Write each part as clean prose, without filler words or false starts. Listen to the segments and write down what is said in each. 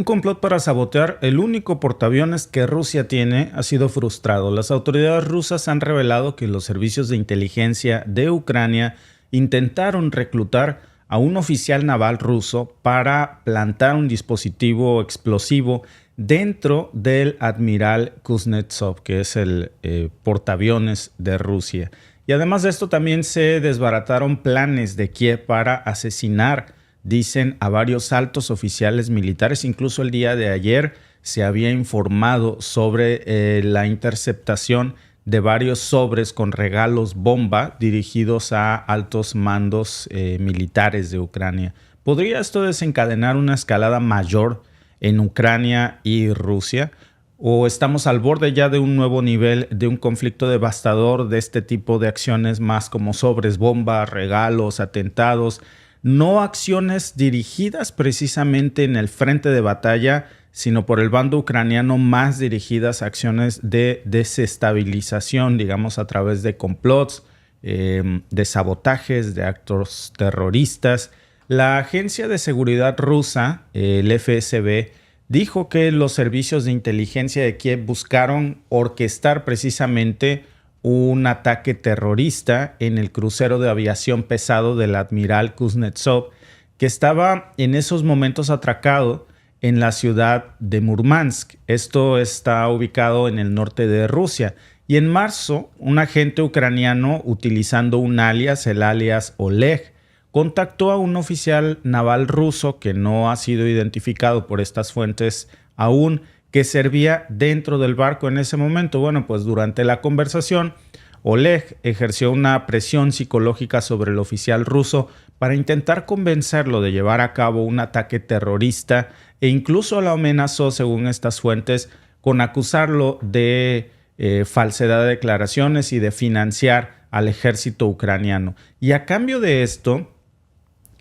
complot para sabotear el único portaaviones que Rusia tiene ha sido frustrado. Las autoridades rusas han revelado que los servicios de inteligencia de Ucrania intentaron reclutar a un oficial naval ruso para plantar un dispositivo explosivo dentro del Admiral Kuznetsov, que es el portaaviones de Rusia. Y además de esto también se desbarataron planes de Kiev para asesinar, dicen, a varios altos oficiales militares. Incluso el día de ayer se había informado sobre la interceptación de varios sobres con regalos bomba dirigidos a altos mandos militares de Ucrania. ¿Podría esto desencadenar una escalada mayor en Ucrania y Rusia? ¿O estamos al borde ya de un nuevo nivel de un conflicto devastador de este tipo de acciones más como sobres bomba, regalos, atentados? No acciones dirigidas precisamente en el frente de batalla, sino por el bando ucraniano, más dirigidas a acciones de desestabilización, digamos, a través de complots, de sabotajes, de actos terroristas. La agencia de seguridad rusa, el FSB, dijo que los servicios de inteligencia de Kiev buscaron orquestar precisamente un ataque terrorista en el crucero de aviación pesado del Admiral Kuznetsov, que estaba en esos momentos atracado en la ciudad de Murmansk. Esto está ubicado en el norte de Rusia. Y en marzo, un agente ucraniano, utilizando un alias, el alias Oleg, contactó a un oficial naval ruso que no ha sido identificado por estas fuentes aún, que servía dentro del barco en ese momento. Bueno, pues durante la conversación, Oleg ejerció una presión psicológica sobre el oficial ruso para intentar convencerlo de llevar a cabo un ataque terrorista e incluso lo amenazó, según estas fuentes, con acusarlo de falsedad de declaraciones y de financiar al ejército ucraniano. Y a cambio de esto,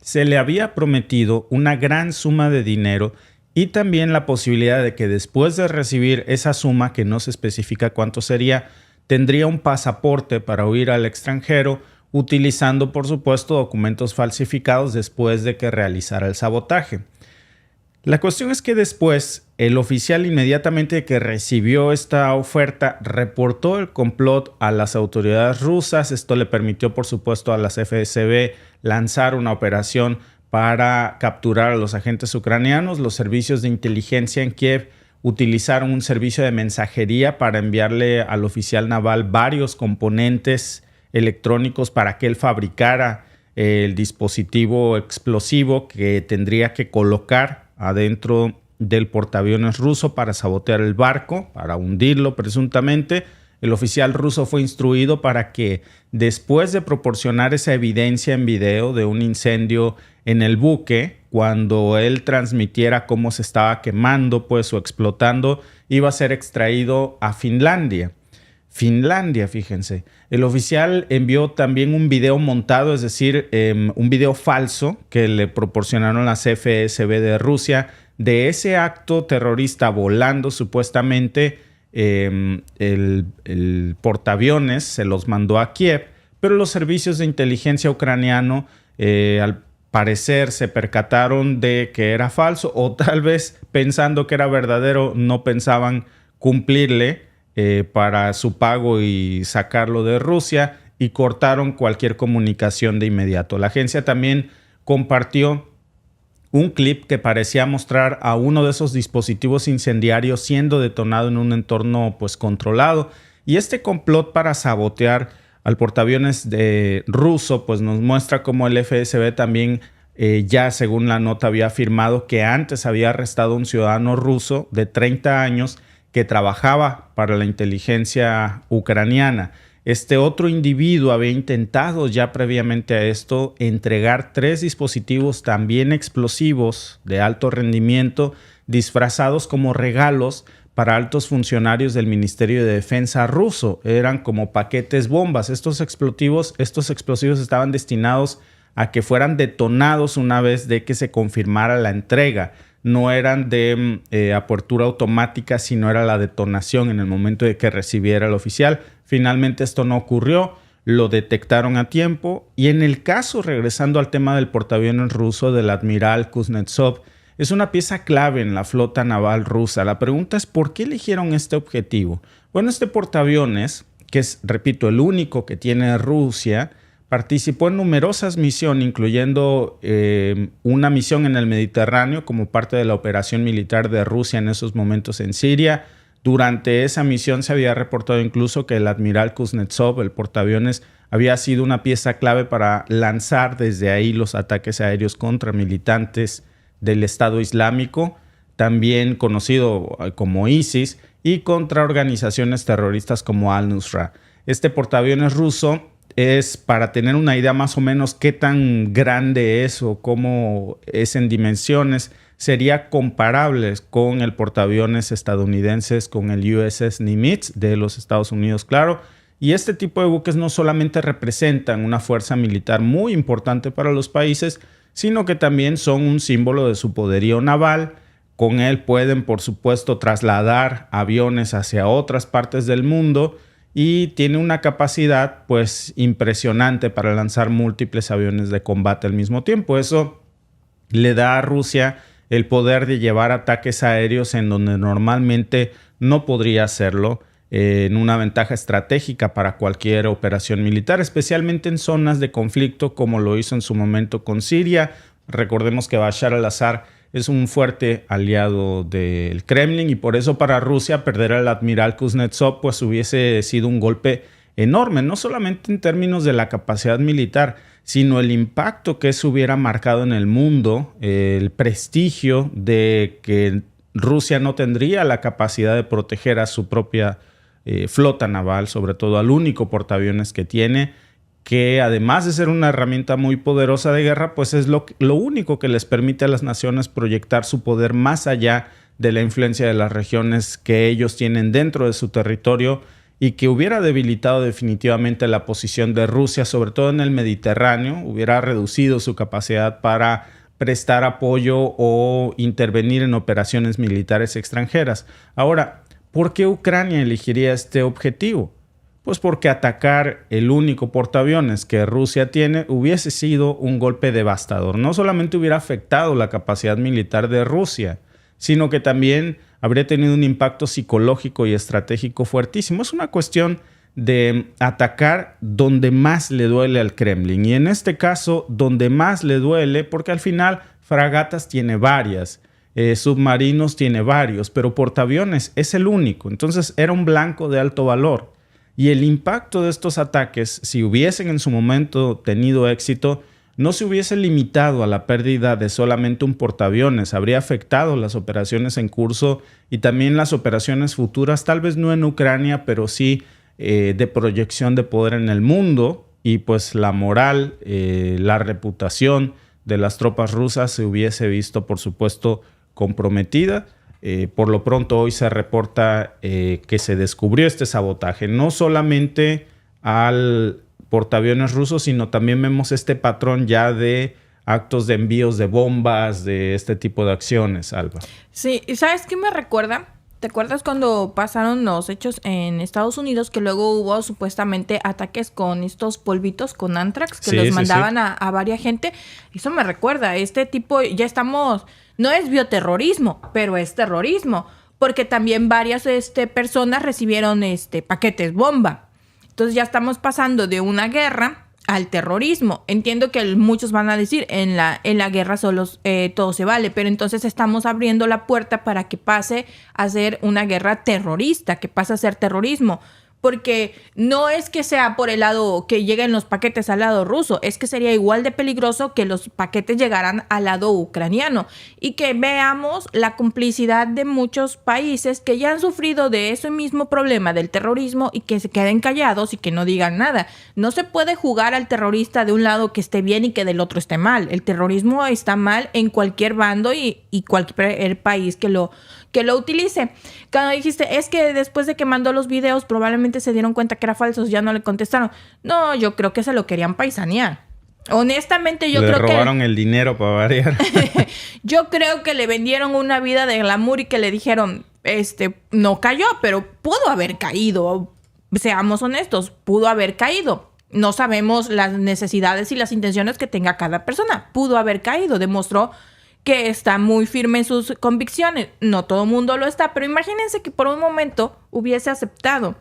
se le había prometido una gran suma de dinero y también la posibilidad de que después de recibir esa suma, que no se especifica cuánto sería, tendría un pasaporte para huir al extranjero, utilizando por supuesto documentos falsificados después de que realizara el sabotaje. La cuestión es que después el oficial, inmediatamente que recibió esta oferta, reportó el complot a las autoridades rusas. Esto le permitió por supuesto a las FSB lanzar una operación para capturar a los agentes ucranianos. Los servicios de inteligencia en Kiev utilizaron un servicio de mensajería para enviarle al oficial naval varios componentes electrónicos para que él fabricara el dispositivo explosivo que tendría que colocar adentro del portaaviones ruso para sabotear el barco, para hundirlo presuntamente. El oficial ruso fue instruido para que, después de proporcionar esa evidencia en video de un incendio en el buque, cuando él transmitiera cómo se estaba quemando pues, o explotando, iba a ser extraído a Finlandia. Finlandia, fíjense. El oficial envió también un video montado, es decir, un video falso que le proporcionaron las FSB de Rusia de ese acto terrorista volando supuestamente el portaaviones, se los mandó a Kiev, pero los servicios de inteligencia ucraniano al parecer se percataron de que era falso, o tal vez pensando que era verdadero no pensaban cumplirle para su pago y sacarlo de Rusia, y cortaron cualquier comunicación de inmediato. La agencia también compartió un clip que parecía mostrar a uno de esos dispositivos incendiarios siendo detonado en un entorno pues controlado. Y este complot para sabotear al portaaviones ruso pues nos muestra cómo el FSB también ya, según la nota, había afirmado que antes había arrestado a un ciudadano ruso de 30 años que trabajaba para la inteligencia ucraniana. Este otro individuo había intentado ya previamente a esto entregar 3 dispositivos también explosivos de alto rendimiento disfrazados como regalos para altos funcionarios del Ministerio de Defensa ruso. Eran como paquetes bombas. Estos explosivos estaban destinados a que fueran detonados una vez de que se confirmara la entrega. No eran de apertura automática, sino era la detonación en el momento de que recibiera el oficial. Finalmente esto no ocurrió, lo detectaron a tiempo, y en el caso, regresando al tema del portaaviones ruso del Admiral Kuznetsov, es una pieza clave en la flota naval rusa. La pregunta es, ¿por qué eligieron este objetivo? Bueno, este portaaviones, que es, repito, el único que tiene Rusia, participó en numerosas misiones, incluyendo una misión en el Mediterráneo como parte de la operación militar de Rusia en esos momentos en Siria. Durante esa misión se había reportado incluso que el admiral Kuznetsov, el portaaviones, había sido una pieza clave para lanzar desde ahí los ataques aéreos contra militantes del Estado Islámico, también conocido como ISIS, y contra organizaciones terroristas como Al-Nusra. Este portaaviones ruso es, para tener una idea más o menos qué tan grande es o cómo es en dimensiones, sería comparable con el portaaviones estadounidenses, con el USS Nimitz de los Estados Unidos, claro. Y este tipo de buques no solamente representan una fuerza militar muy importante para los países, sino que también son un símbolo de su poderío naval. Con él pueden, por supuesto, trasladar aviones hacia otras partes del mundo y tiene una capacidad, pues, impresionante para lanzar múltiples aviones de combate al mismo tiempo. Eso le da a Rusia el poder de llevar ataques aéreos en donde normalmente no podría hacerlo, en una ventaja estratégica para cualquier operación militar, especialmente en zonas de conflicto como lo hizo en su momento con Siria. Recordemos que Bashar al-Assad es un fuerte aliado del Kremlin y por eso para Rusia perder al admiral Kuznetsov pues hubiese sido un golpe enorme, no solamente en términos de la capacidad militar, sino el impacto que eso hubiera marcado en el mundo, el prestigio de que Rusia no tendría la capacidad de proteger a su propia flota naval, sobre todo al único portaaviones que tiene, que además de ser una herramienta muy poderosa de guerra, pues es lo único que les permite a las naciones proyectar su poder más allá de la influencia de las regiones que ellos tienen dentro de su territorio y que hubiera debilitado definitivamente la posición de Rusia, sobre todo en el Mediterráneo, hubiera reducido su capacidad para prestar apoyo o intervenir en operaciones militares extranjeras. Ahora, ¿por qué Ucrania elegiría este objetivo? Pues porque atacar el único portaaviones que Rusia tiene hubiese sido un golpe devastador. No solamente hubiera afectado la capacidad militar de Rusia, sino que también habría tenido un impacto psicológico y estratégico fuertísimo. Es una cuestión de atacar donde más le duele al Kremlin. Y en este caso, donde más le duele, porque al final fragatas tiene varias, submarinos tiene varios, pero portaaviones es el único. Entonces era un blanco de alto valor. Y el impacto de estos ataques, si hubiesen en su momento tenido éxito, no se hubiese limitado a la pérdida de solamente un portaaviones, habría afectado las operaciones en curso y también las operaciones futuras, tal vez no en Ucrania, pero sí de proyección de poder en el mundo, y pues la moral, la reputación de las tropas rusas se hubiese visto, por supuesto, comprometida. Por lo pronto hoy se reporta que se descubrió este sabotaje, no solamente al portaaviones rusos, sino también vemos este patrón ya de actos de envíos de bombas, de este tipo de acciones, Alba. Sí, ¿y sabes qué me recuerda? ¿Te acuerdas cuando pasaron los hechos en Estados Unidos que luego hubo supuestamente ataques con estos polvitos, con anthrax, que los mandaban a varias gente? Eso me recuerda, este tipo, ya estamos, no es bioterrorismo, pero es terrorismo, porque también varias personas recibieron paquetes bomba. Entonces ya estamos pasando de una guerra al terrorismo. Entiendo que muchos van a decir, en la guerra todo se vale, pero entonces estamos abriendo la puerta para que pase a ser una guerra terrorista, que pase a ser terrorismo. Porque no es que sea por el lado que lleguen los paquetes al lado ruso, es que sería igual de peligroso que los paquetes llegaran al lado ucraniano y que veamos la complicidad de muchos países que ya han sufrido de ese mismo problema del terrorismo y que se queden callados y que no digan nada. No se puede jugar al terrorista de un lado que esté bien y que del otro esté mal. El terrorismo está mal en cualquier bando y cualquier país que lo utilice. Cuando dijiste, es que después de que mandó los videos probablemente se dieron cuenta que eran falsos, ya no le contestaron. No, yo creo que se lo querían paisanear. Honestamente, yo creo que... Le robaron el dinero para variar. Yo creo que le vendieron una vida de glamour y que le dijeron, no cayó, pero pudo haber caído. Seamos honestos, pudo haber caído. No sabemos las necesidades y las intenciones que tenga cada persona. Pudo haber caído, demostró que está muy firme en sus convicciones. No todo el mundo lo está, pero imagínense que por un momento hubiese aceptado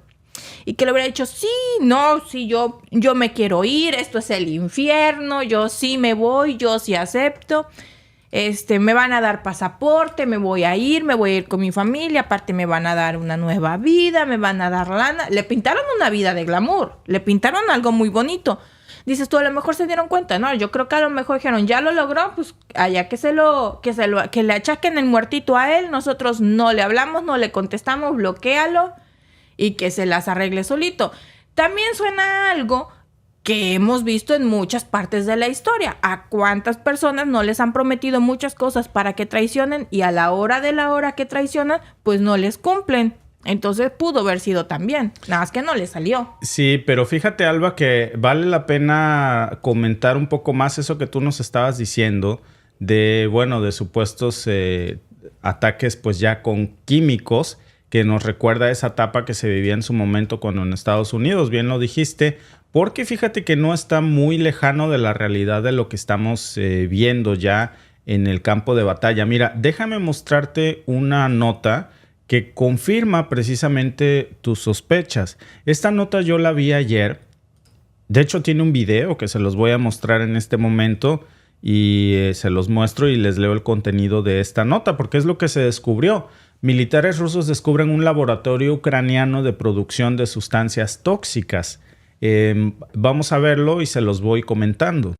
y que le hubiera dicho, sí, no, sí, yo me quiero ir, esto es el infierno, yo sí me voy, yo sí acepto. Me van a dar pasaporte, me voy a ir con mi familia, aparte me van a dar una nueva vida, me van a dar lana. Le pintaron una vida de glamour, le pintaron algo muy bonito. Dices tú, a lo mejor se dieron cuenta, ¿no? Yo creo que a lo mejor dijeron, ya lo logró, pues allá que le achaquen el muertito a él, nosotros no le hablamos, no le contestamos, bloquéalo y que se las arregle solito. También suena algo que hemos visto en muchas partes de la historia. ¿A cuántas personas no les han prometido muchas cosas para que traicionen y a la hora de la hora que traicionan, pues no les cumplen? Entonces pudo haber sido también, nada más que no le salió. Sí, pero fíjate, Alba, que vale la pena comentar un poco más eso que tú nos estabas diciendo de supuestos ataques pues ya con químicos, que nos recuerda esa etapa que se vivía en su momento cuando en Estados Unidos, bien lo dijiste, porque fíjate que no está muy lejano de la realidad de lo que estamos viendo ya en el campo de batalla. Mira, déjame mostrarte una nota que confirma precisamente tus sospechas. Esta nota yo la vi ayer. De hecho, tiene un video que se los voy a mostrar en este momento y se los muestro y les leo el contenido de esta nota, porque es lo que se descubrió. Militares rusos descubren un laboratorio ucraniano de producción de sustancias tóxicas. Vamos a verlo y se los voy comentando.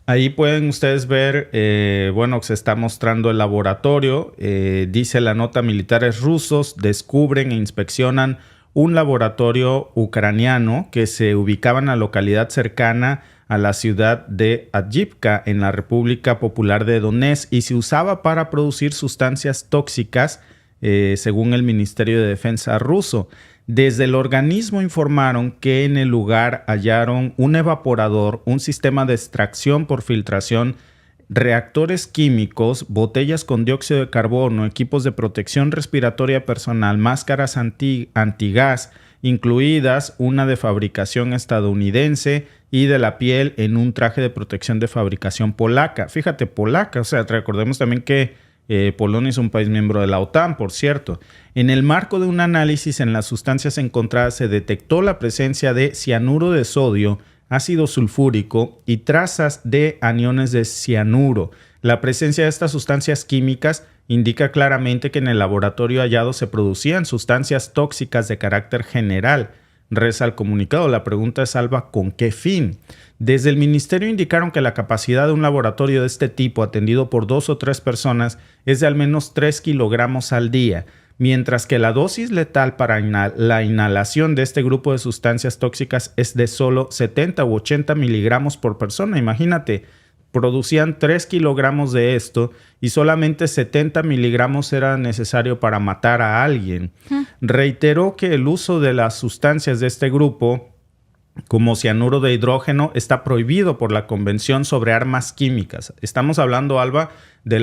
Ahí pueden ustedes ver, se está mostrando el laboratorio. Dice la nota, militares rusos descubren e inspeccionan un laboratorio ucraniano que se ubicaba en la localidad cercana a la ciudad de Adjivka, en la República Popular de Donetsk, y se usaba para producir sustancias tóxicas, según el Ministerio de Defensa ruso. Desde el organismo informaron que en el lugar hallaron un evaporador, un sistema de extracción por filtración, reactores químicos, botellas con dióxido de carbono, equipos de protección respiratoria personal, máscaras antigás, incluidas una de fabricación estadounidense y de la piel en un traje de protección de fabricación polaca. Fíjate, polaca, o sea, recordemos también que Polonia es un país miembro de la OTAN, por cierto. En el marco de un análisis en las sustancias encontradas se detectó la presencia de cianuro de sodio, ácido sulfúrico y trazas de aniones de cianuro. La presencia de estas sustancias químicas indica claramente que en el laboratorio hallado se producían sustancias tóxicas de carácter general. Reza el comunicado. La pregunta es, Alba, ¿con qué fin? Desde el ministerio indicaron que la capacidad de un laboratorio de este tipo, atendido por 2 o 3 personas, es de al menos 3 kilogramos al día, mientras que la dosis letal para la inhalación de este grupo de sustancias tóxicas es de solo 70 u 80 miligramos por persona. Imagínate, producían 3 kilogramos de esto y solamente 70 miligramos era necesario para matar a alguien. Reiteró que el uso de las sustancias de este grupo, como cianuro de hidrógeno, está prohibido por la Convención sobre Armas Químicas. Estamos hablando, Alba, de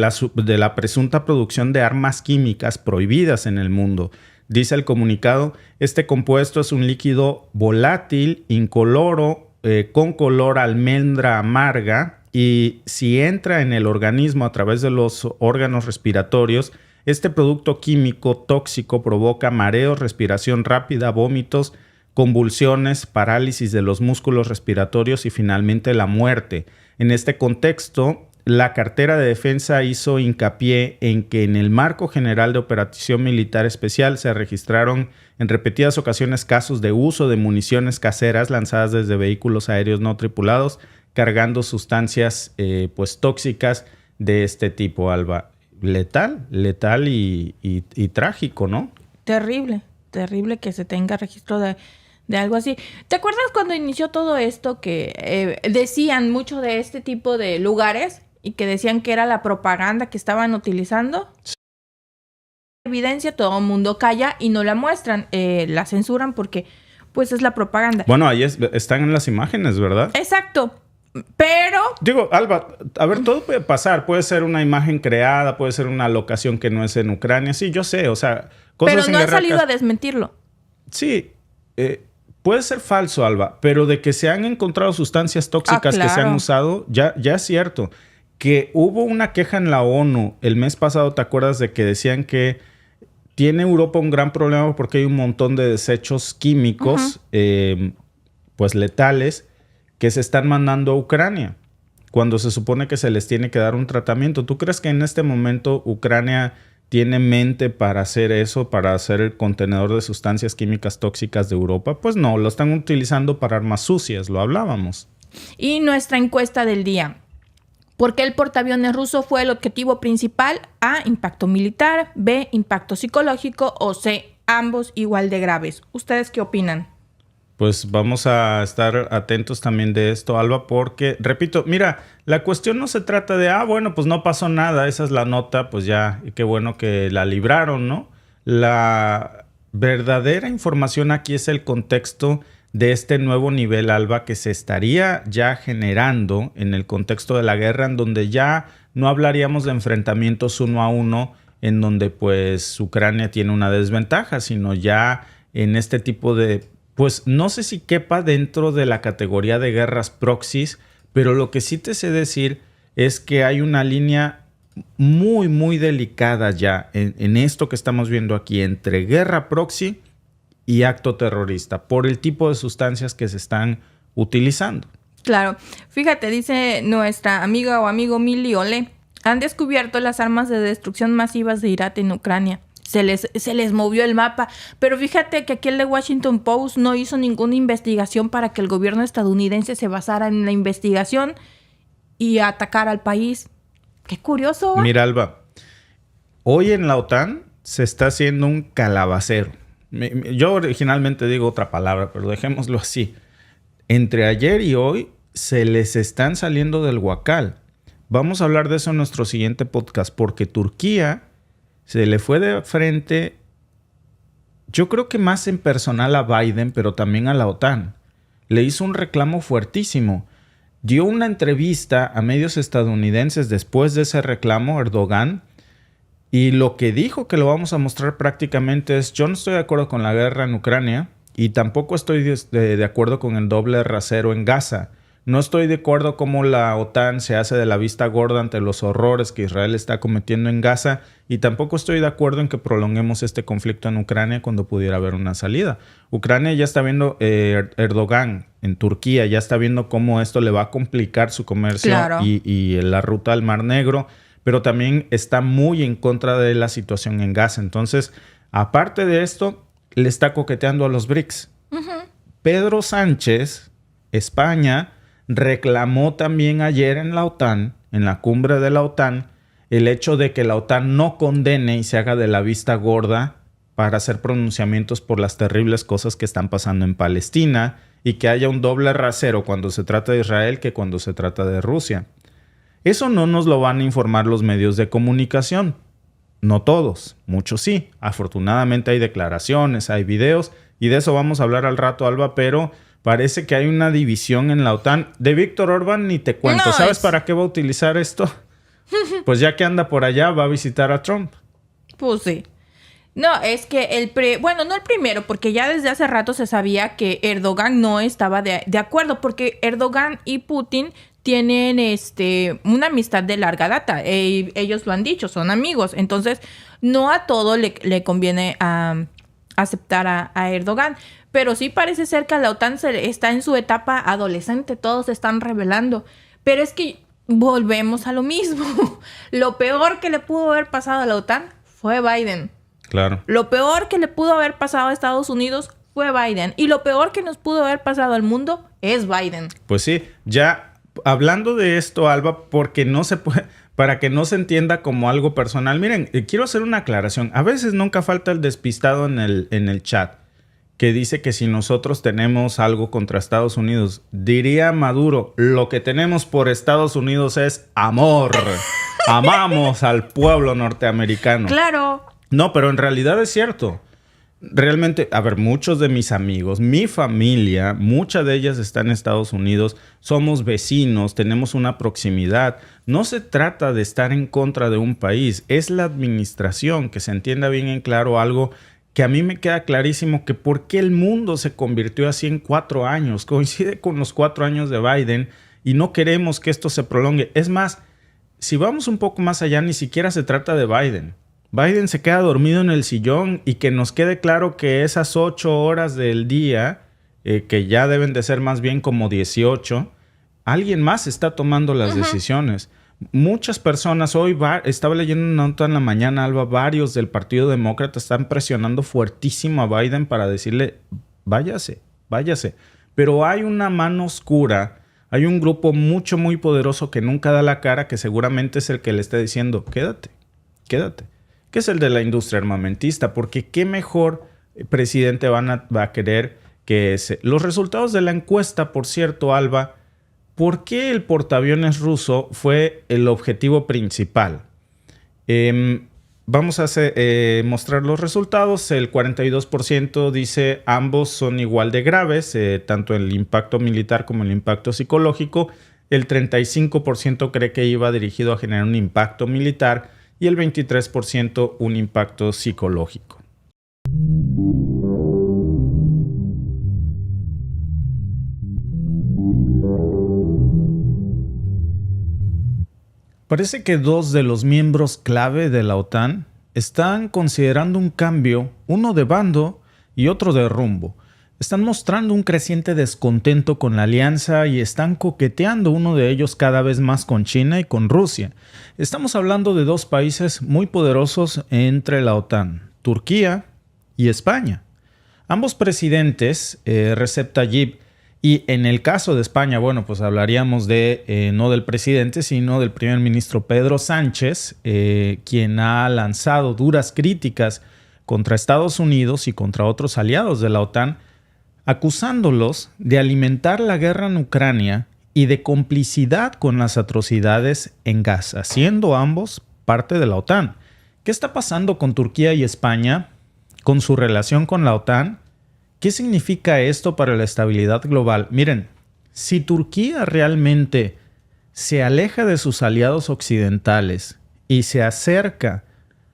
la presunta producción de armas químicas prohibidas en el mundo. Dice el comunicado, este compuesto es un líquido volátil, incoloro, con color almendra amarga, y si entra en el organismo a través de los órganos respiratorios, este producto químico tóxico provoca mareos, respiración rápida, vómitos, convulsiones, parálisis de los músculos respiratorios y finalmente la muerte. En este contexto, la cartera de defensa hizo hincapié en que en el marco general de operación militar especial se registraron en repetidas ocasiones casos de uso de municiones caseras lanzadas desde vehículos aéreos no tripulados, cargando sustancias tóxicas de este tipo, Alba. Letal y trágico, ¿no? Terrible que se tenga registro de algo así. ¿Te acuerdas cuando inició todo esto que decían mucho de este tipo de lugares y que decían que era la propaganda que estaban utilizando? Sí. Evidencia, todo el mundo calla y no la muestran, la censuran porque pues es la propaganda. Bueno, ahí están en las imágenes, ¿verdad? Exacto. Pero... Digo, Alba, a ver, todo puede pasar. Puede ser una imagen creada, puede ser una locación que no es en Ucrania. Sí, yo sé, o sea... Pero no han salido a desmentirlo. Sí, puede ser falso, Alba, pero de que se han encontrado sustancias tóxicas claro. que se han usado, ya es cierto. Que hubo una queja en la ONU el mes pasado, ¿te acuerdas de que decían que tiene Europa un gran problema porque hay un montón de desechos químicos, pues letales, que se están mandando a Ucrania, cuando se supone que se les tiene que dar un tratamiento? ¿Tú crees que en este momento Ucrania tiene mente para hacer eso, para hacer el contenedor de sustancias químicas tóxicas de Europa? Pues no, lo están utilizando para armas sucias, lo hablábamos. Y nuestra encuesta del día. ¿Por qué el portaaviones ruso fue el objetivo principal? A, impacto militar, B, impacto psicológico o C, ambos igual de graves. ¿Ustedes qué opinan? Pues vamos a estar atentos también de esto, Alba, porque, repito, mira, la cuestión no se trata de, bueno, pues no pasó nada, esa es la nota, pues ya, y qué bueno que la libraron, ¿no? La verdadera información aquí es el contexto de este nuevo nivel, Alba, que se estaría ya generando en el contexto de la guerra, en donde ya no hablaríamos de enfrentamientos 1 a 1, en donde pues Ucrania tiene una desventaja, sino ya en este tipo de, pues no sé si quepa dentro de la categoría de guerras proxies, pero lo que sí te sé decir es que hay una línea muy, muy delicada ya en esto que estamos viendo aquí entre guerra proxy y acto terrorista, por el tipo de sustancias que se están utilizando. Claro. Fíjate, dice nuestra amiga o amigo Mili Ole, han descubierto las armas de destrucción masivas de Irak en Ucrania. Se les movió el mapa. Pero fíjate que aquí el de Washington Post no hizo ninguna investigación para que el gobierno estadounidense se basara en la investigación y atacara al país. Qué curioso. Mira, Alba, hoy en la OTAN se está haciendo un calabacero. Yo originalmente digo otra palabra, pero dejémoslo así. Entre ayer y hoy se les están saliendo del huacal. Vamos a hablar de eso en nuestro siguiente podcast, porque Turquía se le fue de frente, yo creo que más en personal a Biden, pero también a la OTAN. Le hizo un reclamo fuertísimo. Dio una entrevista a medios estadounidenses después de ese reclamo, Erdogan, y lo que dijo, que lo vamos a mostrar prácticamente, es: yo no estoy de acuerdo con la guerra en Ucrania y tampoco estoy de acuerdo con el doble rasero en Gaza. No estoy de acuerdo cómo la OTAN se hace de la vista gorda ante los horrores que Israel está cometiendo en Gaza, y tampoco estoy de acuerdo en que prolonguemos este conflicto en Ucrania cuando pudiera haber una salida. Ucrania ya está viendo, Erdogan en Turquía ya está viendo cómo esto le va a complicar su comercio, claro, y la ruta al Mar Negro, pero también está muy en contra de la situación en Gaza. Entonces, aparte de esto, le está coqueteando a los BRICS. Pedro Sánchez, España, reclamó también ayer en la OTAN, en la cumbre de la OTAN, el hecho de que la OTAN no condene y se haga de la vista gorda para hacer pronunciamientos por las terribles cosas que están pasando en Palestina, y que haya un doble rasero cuando se trata de Israel que cuando se trata de Rusia. Eso no nos lo van a informar los medios de comunicación. No todos, muchos sí. Afortunadamente hay declaraciones, hay videos, y de eso vamos a hablar al rato, Alba, pero parece que hay una división en la OTAN. De Víctor Orbán ni te cuento. No, ¿sabes para qué va a utilizar esto? Pues ya que anda por allá, va a visitar a Trump. Pues sí. No, es que bueno, no el primero, porque ya desde hace rato se sabía que Erdogan no estaba de acuerdo, porque Erdogan y Putin tienen una amistad de larga data. Ellos lo han dicho, son amigos. Entonces, no a todo le conviene aceptar a Erdogan. Pero sí parece ser que la OTAN está en su etapa adolescente. Todos se están rebelando. Pero es que volvemos a lo mismo. Lo peor que le pudo haber pasado a la OTAN fue Biden. Claro. Lo peor que le pudo haber pasado a Estados Unidos fue Biden. Y lo peor que nos pudo haber pasado al mundo es Biden. Pues sí, ya hablando de esto, Alba, porque no se puede, para que no se entienda como algo personal. Miren, quiero hacer una aclaración. A veces nunca falta el despistado en el chat que dice que si nosotros tenemos algo contra Estados Unidos, diría Maduro, lo que tenemos por Estados Unidos es amor. Amamos al pueblo norteamericano. Claro. No, pero en realidad es cierto. Realmente, a ver, muchos de mis amigos, mi familia, mucha de ellas está en Estados Unidos, somos vecinos, tenemos una proximidad. No se trata de estar en contra de un país, es la administración, que se entienda bien en claro algo que a mí me queda clarísimo que por qué el mundo se convirtió así en 4 años. Coincide con los 4 años de Biden y no queremos que esto se prolongue. Es más, si vamos un poco más allá, ni siquiera se trata de Biden. Biden se queda dormido en el sillón y que nos quede claro que esas 8 horas del día, que ya deben de ser más bien como 18, alguien más está tomando las decisiones. Muchas personas, estaba leyendo una nota en la mañana, Alba, varios del Partido Demócrata están presionando fuertísimo a Biden para decirle, váyase. Pero hay una mano oscura, hay un grupo muy poderoso que nunca da la cara, que seguramente es el que le está diciendo, quédate. Que es el de la industria armamentista, porque qué mejor presidente va a querer que ese. Los resultados de la encuesta, por cierto, Alba, ¿por qué el portaaviones ruso fue el objetivo principal? Vamos a mostrar los resultados. El 42% dice ambos son igual de graves, tanto el impacto militar como el impacto psicológico. El 35% cree que iba dirigido a generar un impacto militar y el 23% un impacto psicológico. Parece que 2 de los miembros clave de la OTAN están considerando un cambio, uno de bando y otro de rumbo. Están mostrando un creciente descontento con la alianza y están coqueteando uno de ellos cada vez más con China y con Rusia. Estamos hablando de 2 países muy poderosos entre la OTAN, Turquía y España. Ambos presidentes, Recep Tayyip, y en el caso de España, bueno, pues hablaríamos de no del presidente, sino del primer ministro Pedro Sánchez, quien ha lanzado duras críticas contra Estados Unidos y contra otros aliados de la OTAN, acusándolos de alimentar la guerra en Ucrania y de complicidad con las atrocidades en Gaza, siendo ambos parte de la OTAN. ¿Qué está pasando con Turquía y España, con su relación con la OTAN? ¿Qué significa esto para la estabilidad global? Miren, si Turquía realmente se aleja de sus aliados occidentales y se acerca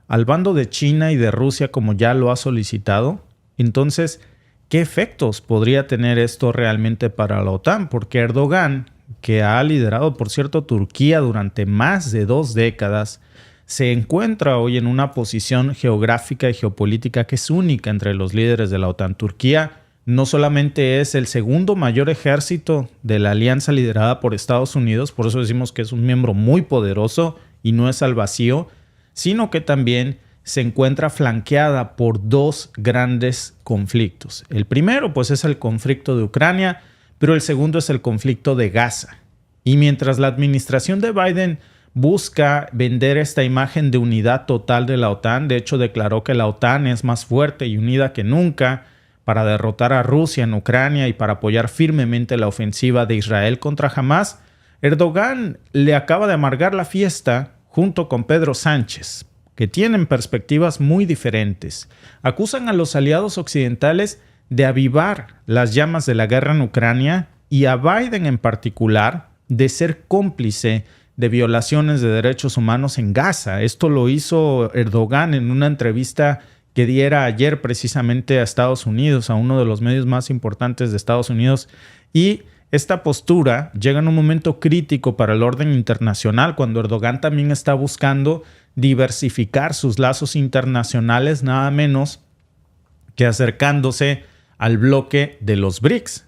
al bando de China y de Rusia como ya lo ha solicitado, entonces, ¿qué efectos podría tener esto realmente para la OTAN? Porque Erdogan, que ha liderado, por cierto, Turquía durante más de 2 décadas, se encuentra hoy en una posición geográfica y geopolítica que es única entre los líderes de la OTAN. Turquía no solamente es el segundo mayor ejército de la alianza liderada por Estados Unidos, por eso decimos que es un miembro muy poderoso y no es al vacío, sino que también se encuentra flanqueada por 2 grandes conflictos. El primero, pues, es el conflicto de Ucrania, pero el segundo es el conflicto de Gaza. Y mientras la administración de Biden busca vender esta imagen de unidad total de la OTAN, de hecho declaró que la OTAN es más fuerte y unida que nunca para derrotar a Rusia en Ucrania y para apoyar firmemente la ofensiva de Israel contra Hamás, Erdogan le acaba de amargar la fiesta junto con Pedro Sánchez, que tienen perspectivas muy diferentes. Acusan a los aliados occidentales de avivar las llamas de la guerra en Ucrania y a Biden en particular de ser cómplice de violaciones de derechos humanos en Gaza. Esto lo hizo Erdogan en una entrevista que diera ayer precisamente a Estados Unidos, a uno de los medios más importantes de Estados Unidos. Y esta postura llega en un momento crítico para el orden internacional, cuando Erdogan también está buscando diversificar sus lazos internacionales, nada menos que acercándose al bloque de los BRICS.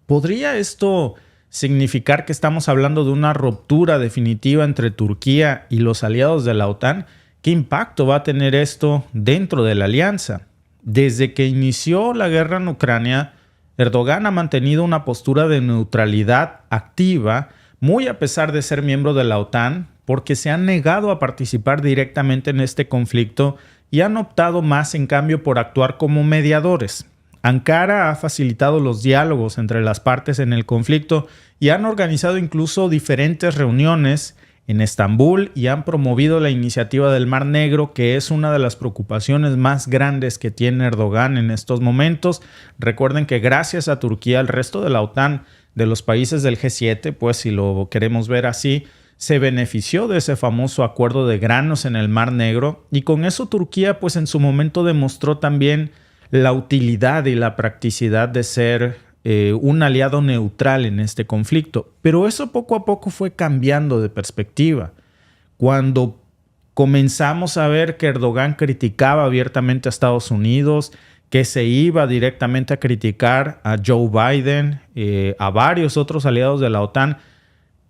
¿Podría esto significar que estamos hablando de una ruptura definitiva entre Turquía y los aliados de la OTAN? ¿Qué impacto va a tener esto dentro de la alianza? Desde que inició la guerra en Ucrania, Erdogan ha mantenido una postura de neutralidad activa, muy a pesar de ser miembro de la OTAN, porque se han negado a participar directamente en este conflicto y han optado más, en cambio, por actuar como mediadores. Ankara ha facilitado los diálogos entre las partes en el conflicto y han organizado incluso diferentes reuniones en Estambul y han promovido la iniciativa del Mar Negro, que es una de las preocupaciones más grandes que tiene Erdogan en estos momentos. Recuerden que gracias a Turquía, el resto de la OTAN, de los países del G7, pues si lo queremos ver así, se benefició de ese famoso acuerdo de granos en el Mar Negro, y con eso Turquía pues en su momento demostró también la utilidad y la practicidad de ser un aliado neutral en este conflicto. Pero eso poco a poco fue cambiando de perspectiva. Cuando comenzamos a ver que Erdogan criticaba abiertamente a Estados Unidos, que se iba directamente a criticar a Joe Biden, a varios otros aliados de la OTAN,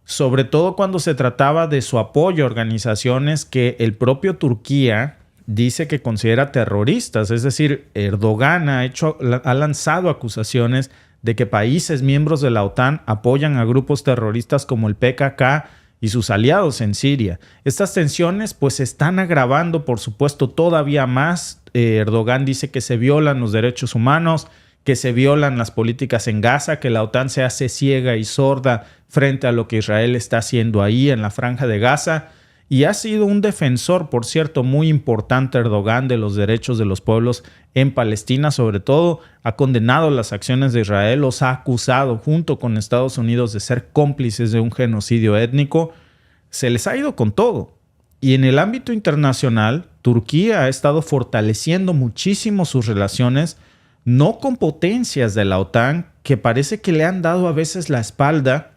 sobre todo cuando se trataba de su apoyo a organizaciones que el propio Turquía dice que considera terroristas. Es decir, Erdogan ha lanzado acusaciones de que países miembros de la OTAN apoyan a grupos terroristas como el PKK y sus aliados en Siria. Estas tensiones pues se están agravando, por supuesto, todavía más. Erdogan dice que se violan los derechos humanos, que se violan las políticas en Gaza, que la OTAN se hace ciega y sorda frente a lo que Israel está haciendo ahí en la Franja de Gaza. Y ha sido un defensor, por cierto, muy importante Erdogan de los derechos de los pueblos en Palestina. Sobre todo, ha condenado las acciones de Israel, los ha acusado junto con Estados Unidos de ser cómplices de un genocidio étnico. Se les ha ido con todo. Y en el ámbito internacional, Turquía ha estado fortaleciendo muchísimo sus relaciones, no con potencias de la OTAN, que parece que le han dado a veces la espalda,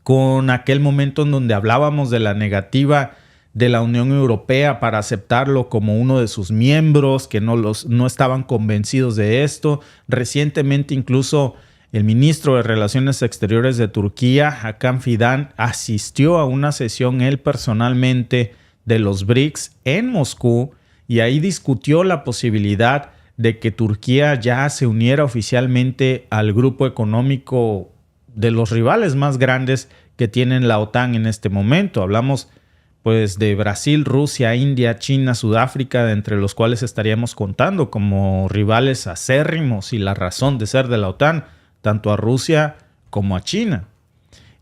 con aquel momento en donde hablábamos de la negativa de la Unión Europea para aceptarlo como uno de sus miembros, que no estaban convencidos de esto. Recientemente incluso el ministro de Relaciones Exteriores de Turquía, Hakan Fidan, asistió a una sesión él personalmente de los BRICS en Moscú y ahí discutió la posibilidad de que Turquía ya se uniera oficialmente al grupo económico de los rivales más grandes que tienen la OTAN en este momento. Hablamos pues de Brasil, Rusia, India, China, Sudáfrica, entre los cuales estaríamos contando como rivales acérrimos y la razón de ser de la OTAN, tanto a Rusia como a China.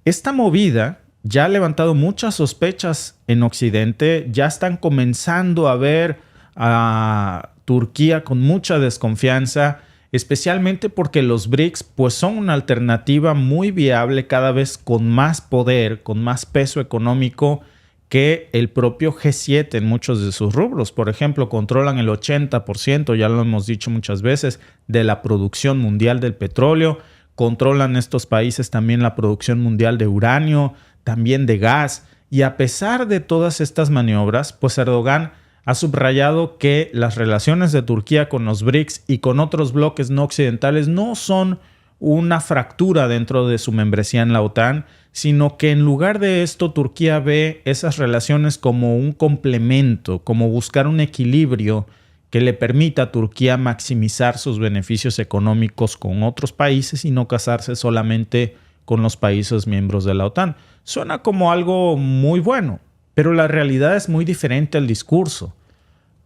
Esta movida ya ha levantado muchas sospechas en Occidente, ya están comenzando a ver a Turquía con mucha desconfianza, especialmente porque los BRICS pues, son una alternativa muy viable, cada vez con más poder, con más peso económico que el propio G7 en muchos de sus rubros. Por ejemplo, controlan el 80%, ya lo hemos dicho muchas veces, de la producción mundial del petróleo. Controlan estos países también la producción mundial de uranio, también de gas. Y a pesar de todas estas maniobras, pues Erdogan ha subrayado que las relaciones de Turquía con los BRICS y con otros bloques no occidentales no son una fractura dentro de su membresía en la OTAN, sino que en lugar de esto Turquía ve esas relaciones como un complemento, como buscar un equilibrio que le permita a Turquía maximizar sus beneficios económicos con otros países y no casarse solamente con los países miembros de la OTAN. Suena como algo muy bueno, pero la realidad es muy diferente al discurso.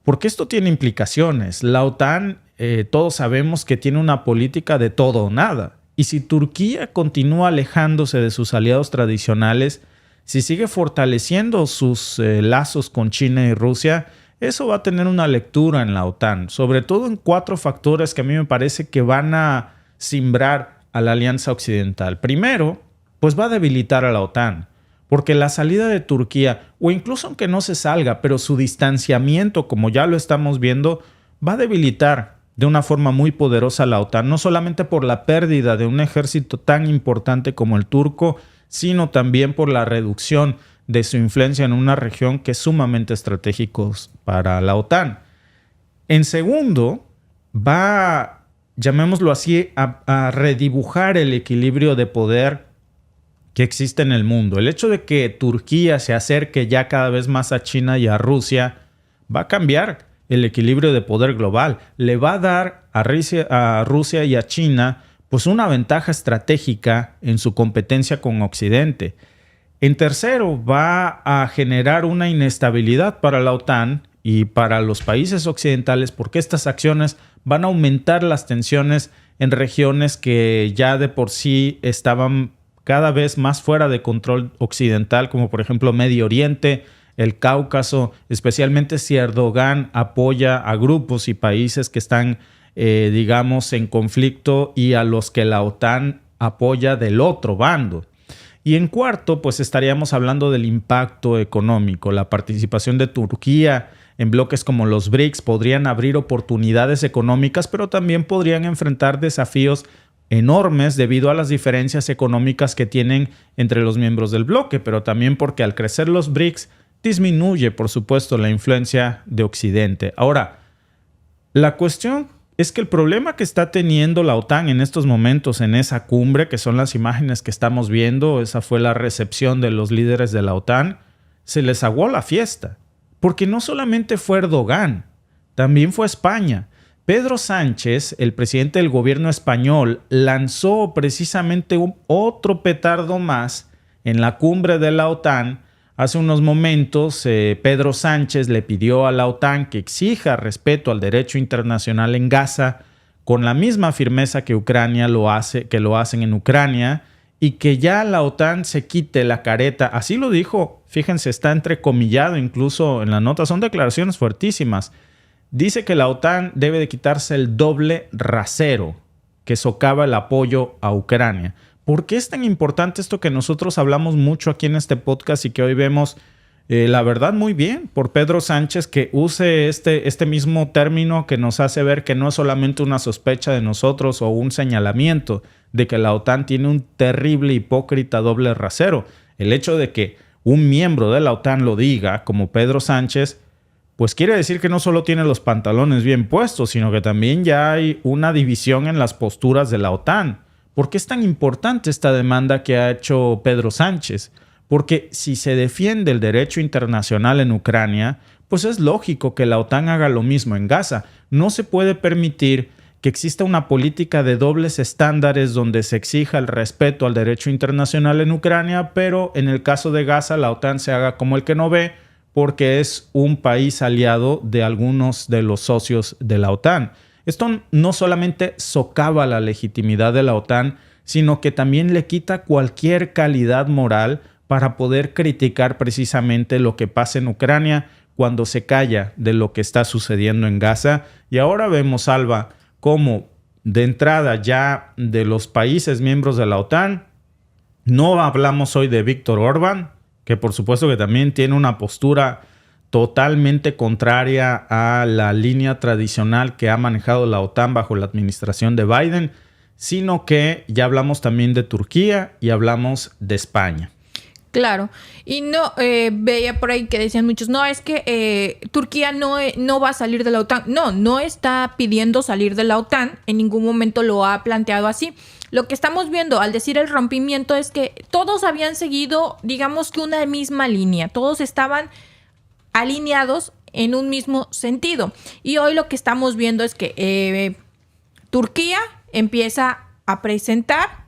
Porque esto tiene implicaciones. La OTAN, todos sabemos que tiene una política de todo o nada. Y si Turquía continúa alejándose de sus aliados tradicionales, si sigue fortaleciendo sus lazos con China y Rusia, eso va a tener una lectura en la OTAN. Sobre todo en 4 factores que a mí me parece que van a simbrar a la Alianza Occidental. Primero, pues va a debilitar a la OTAN. Porque la salida de Turquía, o incluso aunque no se salga, pero su distanciamiento, como ya lo estamos viendo, va a debilitar de una forma muy poderosa a la OTAN, no solamente por la pérdida de un ejército tan importante como el turco, sino también por la reducción de su influencia en una región que es sumamente estratégica para la OTAN. En segundo, va, llamémoslo así, a redibujar el equilibrio de poder que existe en el mundo. El hecho de que Turquía se acerque ya cada vez más a China y a Rusia va a cambiar el equilibrio de poder global. Le va a dar a Rusia y a China pues una ventaja estratégica en su competencia con Occidente. En tercero, va a generar una inestabilidad para la OTAN y para los países occidentales porque estas acciones van a aumentar las tensiones en regiones que ya de por sí estaban cada vez más fuera de control occidental, como por ejemplo Medio Oriente, el Cáucaso, especialmente si Erdogan apoya a grupos y países que están, digamos, en conflicto y a los que la OTAN apoya del otro bando. Y en cuarto, pues estaríamos hablando del impacto económico, la participación de Turquía en bloques como los BRICS podrían abrir oportunidades económicas, pero también podrían enfrentar desafíos enormes debido a las diferencias económicas que tienen entre los miembros del bloque, pero también porque al crecer los BRICS disminuye, por supuesto, la influencia de Occidente. Ahora, la cuestión es que el problema que está teniendo la OTAN en estos momentos en esa cumbre, que son las imágenes que estamos viendo, esa fue la recepción de los líderes de la OTAN, se les aguó la fiesta. Porque no solamente fue Erdogan, también fue España. Pedro Sánchez, el presidente del gobierno español, lanzó precisamente otro petardo más en la cumbre de la OTAN. Hace unos momentos, Pedro Sánchez le pidió a la OTAN que exija respeto al derecho internacional en Gaza con la misma firmeza que Ucrania lo hacen en Ucrania, y que ya la OTAN se quite la careta. Así lo dijo, fíjense, está entrecomillado incluso en la nota, son declaraciones fuertísimas. Dice que la OTAN debe de quitarse el doble rasero que socava el apoyo a Ucrania. ¿Por qué es tan importante esto que nosotros hablamos mucho aquí en este podcast y que hoy vemos, la verdad, muy bien por Pedro Sánchez, que use este mismo término que nos hace ver que no es solamente una sospecha de nosotros o un señalamiento de que la OTAN tiene un terrible hipócrita doble rasero? El hecho de que un miembro de la OTAN lo diga, como Pedro Sánchez, pues quiere decir que no solo tiene los pantalones bien puestos, sino que también ya hay una división en las posturas de la OTAN. ¿Por qué es tan importante esta demanda que ha hecho Pedro Sánchez? Porque si se defiende el derecho internacional en Ucrania, pues es lógico que la OTAN haga lo mismo en Gaza. No se puede permitir que exista una política de dobles estándares donde se exija el respeto al derecho internacional en Ucrania, pero en el caso de Gaza la OTAN se haga como el que no ve, porque es un país aliado de algunos de los socios de la OTAN. Esto no solamente socava la legitimidad de la OTAN, sino que también le quita cualquier calidad moral para poder criticar precisamente lo que pasa en Ucrania cuando se calla de lo que está sucediendo en Gaza. Y ahora vemos, Alba, cómo de entrada ya de los países miembros de la OTAN, no hablamos hoy de Víctor Orbán, que por supuesto que también tiene una postura totalmente contraria a la línea tradicional que ha manejado la OTAN bajo la administración de Biden, sino que ya hablamos también de Turquía y hablamos de España. Claro, y no veía por ahí que decían muchos, no, es que Turquía no va a salir de la OTAN. No está pidiendo salir de la OTAN, en ningún momento lo ha planteado así. Lo que estamos viendo al decir el rompimiento es que todos habían seguido, digamos que una misma línea, todos estaban alineados en un mismo sentido. Y hoy lo que estamos viendo es que Turquía empieza a presentar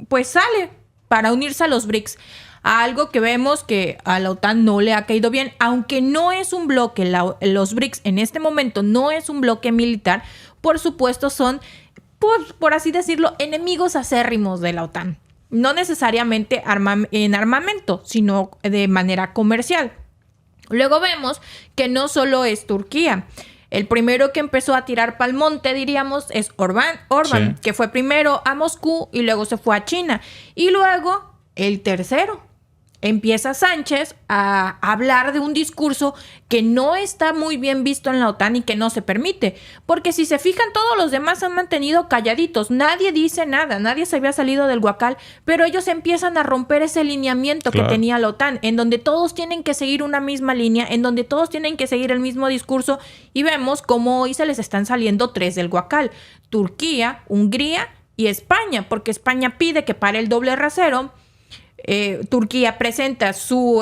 pues sale para unirse a los BRICS. Algo que vemos que a la OTAN no le ha caído bien, aunque no es un bloque, los BRICS en este momento no es un bloque militar, por supuesto son, por así decirlo, enemigos acérrimos de la OTAN. No necesariamente en armamento, sino de manera comercial. Luego vemos que no solo es Turquía. El primero que empezó a tirar pa'l monte, diríamos, es Orbán, sí, que fue primero a Moscú y luego se fue a China. Y luego, el tercero, empieza Sánchez a hablar de un discurso que no está muy bien visto en la OTAN y que no se permite. Porque si se fijan, todos los demás han mantenido calladitos. Nadie dice nada, nadie se había salido del guacal, pero ellos empiezan a romper ese lineamiento que tenía la OTAN, en donde todos tienen que seguir una misma línea, en donde todos tienen que seguir el mismo discurso, y vemos cómo hoy se les están saliendo tres del guacal: Turquía, Hungría y España, porque España pide que pare el doble rasero. Turquía presenta su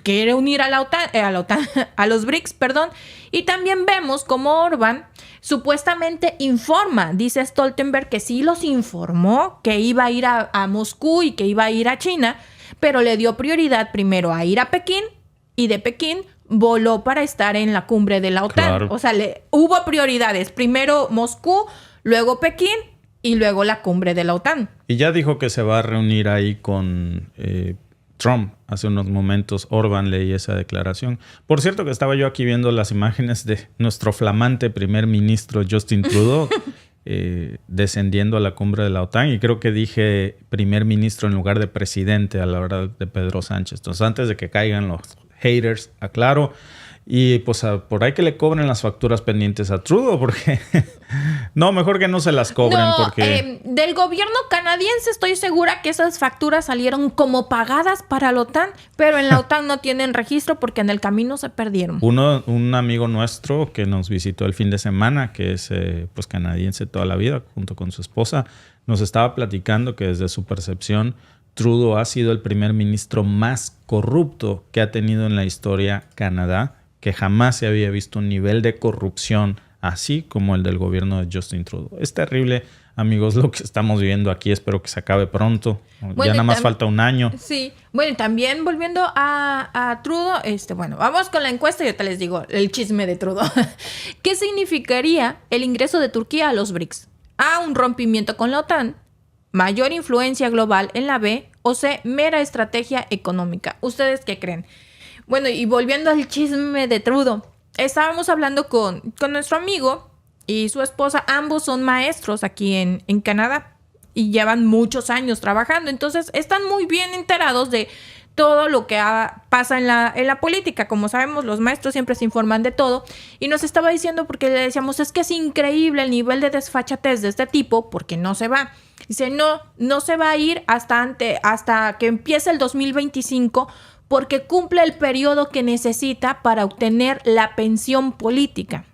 quiere unir a la OTAN, a los BRICS, perdón, y también vemos como Orbán supuestamente informa, dice Stoltenberg, que sí los informó que iba a ir a Moscú y que iba a ir a China, pero le dio prioridad primero a ir a Pekín, y de Pekín voló para estar en la cumbre de la OTAN. Claro. O sea, hubo prioridades, primero Moscú, luego Pekín y luego la cumbre de la OTAN. Y ya dijo que se va a reunir ahí con Trump. Hace unos momentos Orbán leí esa declaración. Por cierto, que estaba yo aquí viendo las imágenes de nuestro flamante primer ministro Justin Trudeau descendiendo a la cumbre de la OTAN. Y creo que dije primer ministro en lugar de presidente a la hora de Pedro Sánchez. Entonces, antes de que caigan los haters, aclaro. Y pues por ahí que le cobren las facturas pendientes a Trudeau, porque no, mejor que no se las cobren. No, porque del gobierno canadiense estoy segura que esas facturas salieron como pagadas para la OTAN, pero en la OTAN no tienen registro porque en el camino se perdieron. Un amigo nuestro que nos visitó el fin de semana, que es pues canadiense toda la vida, junto con su esposa, nos estaba platicando que desde su percepción Trudeau ha sido el primer ministro más corrupto que ha tenido en la historia Canadá, que jamás se había visto un nivel de corrupción así como el del gobierno de Justin Trudeau. Es terrible, amigos, lo que estamos viviendo aquí. Espero que se acabe pronto. Bueno, ya nada más falta un año. Sí. Bueno, también volviendo a Trudeau, bueno, vamos con la encuesta y yo te les digo el chisme de Trudeau. ¿Qué significaría el ingreso de Turquía a los BRICS? A, un rompimiento con la OTAN, mayor influencia global en la B, o C, mera estrategia económica. ¿Ustedes qué creen? Bueno, y volviendo al chisme de Trudeau, estábamos hablando con nuestro amigo y su esposa. Ambos son maestros aquí en Canadá y llevan muchos años trabajando. Entonces, están muy bien enterados de todo lo que pasa en la política. Como sabemos, los maestros siempre se informan de todo. Y nos estaba diciendo, porque le decíamos, es que es increíble el nivel de desfachatez de este tipo, porque no se va. Dice, no se va a ir hasta que empiece el 2025, porque cumple el periodo que necesita para obtener la pensión política.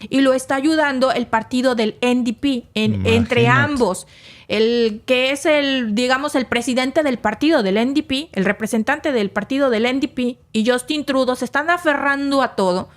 Y lo está ayudando el partido del NDP, entre ambos. El que es el presidente del partido del NDP, el representante del partido del NDP y Justin Trudeau se están aferrando a todo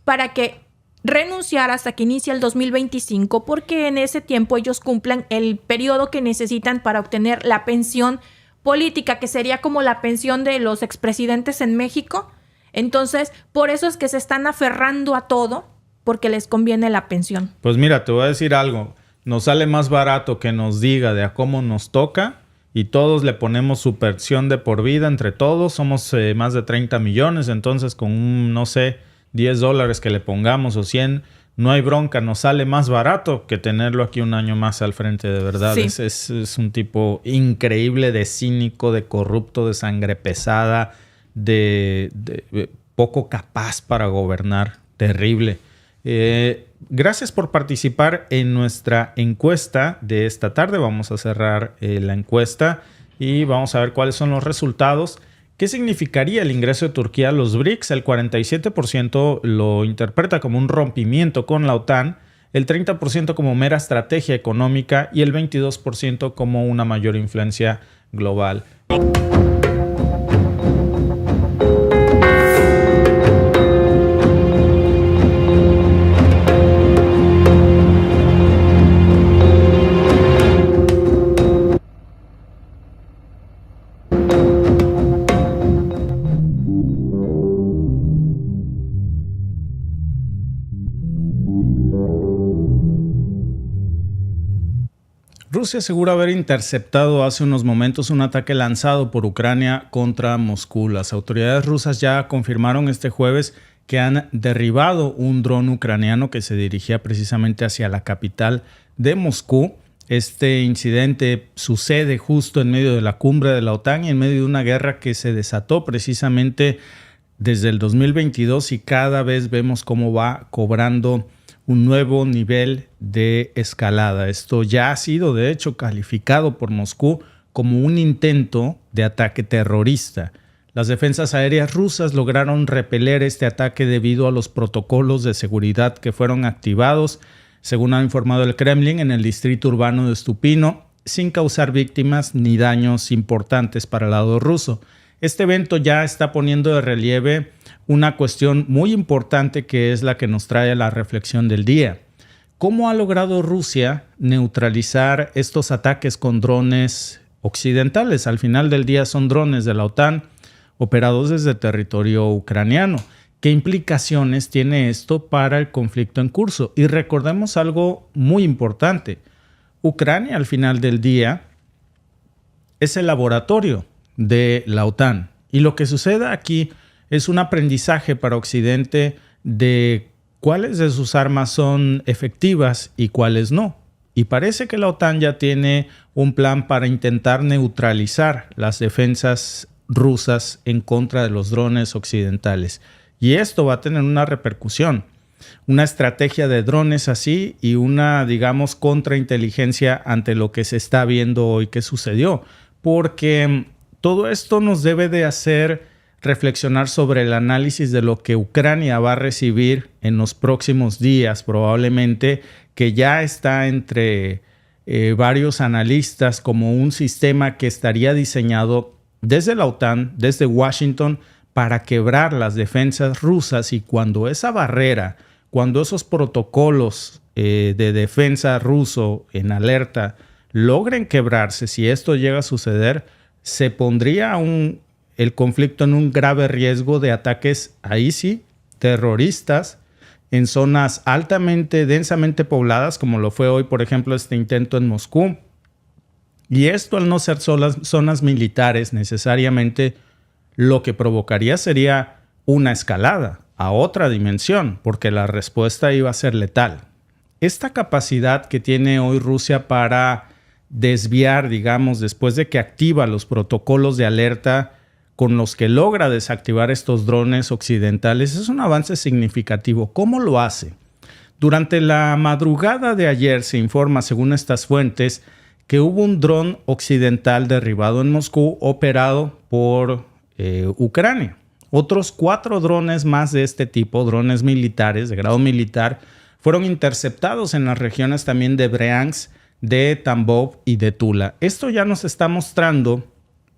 para que renunciar hasta que inicie el 2025, porque en ese tiempo ellos cumplan el periodo que necesitan para obtener la pensión política, que sería como la pensión de los expresidentes en México. Entonces, por eso es que se están aferrando a todo, porque les conviene la pensión. Pues mira, te voy a decir algo. Nos sale más barato que nos diga de a cómo nos toca y todos le ponemos su pensión de por vida entre todos. Somos más de 30 millones, entonces con $10 que le pongamos o 100, no hay bronca. Nos sale más barato que tenerlo aquí un año más al frente, de verdad. Sí. Es un tipo increíble, de cínico, de corrupto, de sangre pesada, de poco capaz para gobernar. Terrible. Gracias por participar en nuestra encuesta de esta tarde. Vamos a cerrar la encuesta y vamos a ver cuáles son los resultados. ¿Qué significaría el ingreso de Turquía a los BRICS? El 47% lo interpreta como un rompimiento con la OTAN, el 30% como mera estrategia económica y el 22% como una mayor influencia global. Rusia asegura haber interceptado hace unos momentos un ataque lanzado por Ucrania contra Moscú. Las autoridades rusas ya confirmaron este jueves que han derribado un dron ucraniano que se dirigía precisamente hacia la capital de Moscú. Este incidente sucede justo en medio de la cumbre de la OTAN y en medio de una guerra que se desató precisamente desde el 2022 y cada vez vemos cómo va cobrando un nuevo nivel de escalada. Esto ya ha sido, de hecho, calificado por Moscú como un intento de ataque terrorista. Las defensas aéreas rusas lograron repeler este ataque debido a los protocolos de seguridad que fueron activados, según ha informado el Kremlin, en el distrito urbano de Stupino, sin causar víctimas ni daños importantes para el lado ruso. Este evento ya está poniendo de relieve una cuestión muy importante que es la que nos trae a la reflexión del día. ¿Cómo ha logrado Rusia neutralizar estos ataques con drones occidentales? Al final del día son drones de la OTAN operados desde territorio ucraniano. ¿Qué implicaciones tiene esto para el conflicto en curso? Y recordemos algo muy importante. Ucrania al final del día es el laboratorio de la OTAN. Y lo que suceda aquí es un aprendizaje para Occidente de cuáles de sus armas son efectivas y cuáles no. Y parece que la OTAN ya tiene un plan para intentar neutralizar las defensas rusas en contra de los drones occidentales. Y esto va a tener una repercusión. Una estrategia de drones así y una, digamos, contrainteligencia ante lo que se está viendo hoy que sucedió. Porque todo esto nos debe de hacer reflexionar sobre el análisis de lo que Ucrania va a recibir en los próximos días, probablemente, que ya está entre varios analistas como un sistema que estaría diseñado desde la OTAN, desde Washington, para quebrar las defensas rusas. Y cuando esa barrera, cuando esos protocolos de defensa ruso en alerta logren quebrarse, si esto llega a suceder, se pondría el conflicto en un grave riesgo de ataques, ahí sí, terroristas, en zonas altamente, densamente pobladas, como lo fue hoy, por ejemplo, este intento en Moscú. Y esto, al no ser zonas militares necesariamente, lo que provocaría sería una escalada a otra dimensión, porque la respuesta iba a ser letal. Esta capacidad que tiene hoy Rusia para desviar, digamos, después de que activa los protocolos de alerta con los que logra desactivar estos drones occidentales, es un avance significativo. ¿Cómo lo hace? Durante la madrugada de ayer se informa, según estas fuentes, que hubo un dron occidental derribado en Moscú operado por Ucrania. Otros 4 drones más de este tipo, drones militares de grado militar, fueron interceptados en las regiones también de Bryansk, de Tambov y de Tula. Esto ya nos está mostrando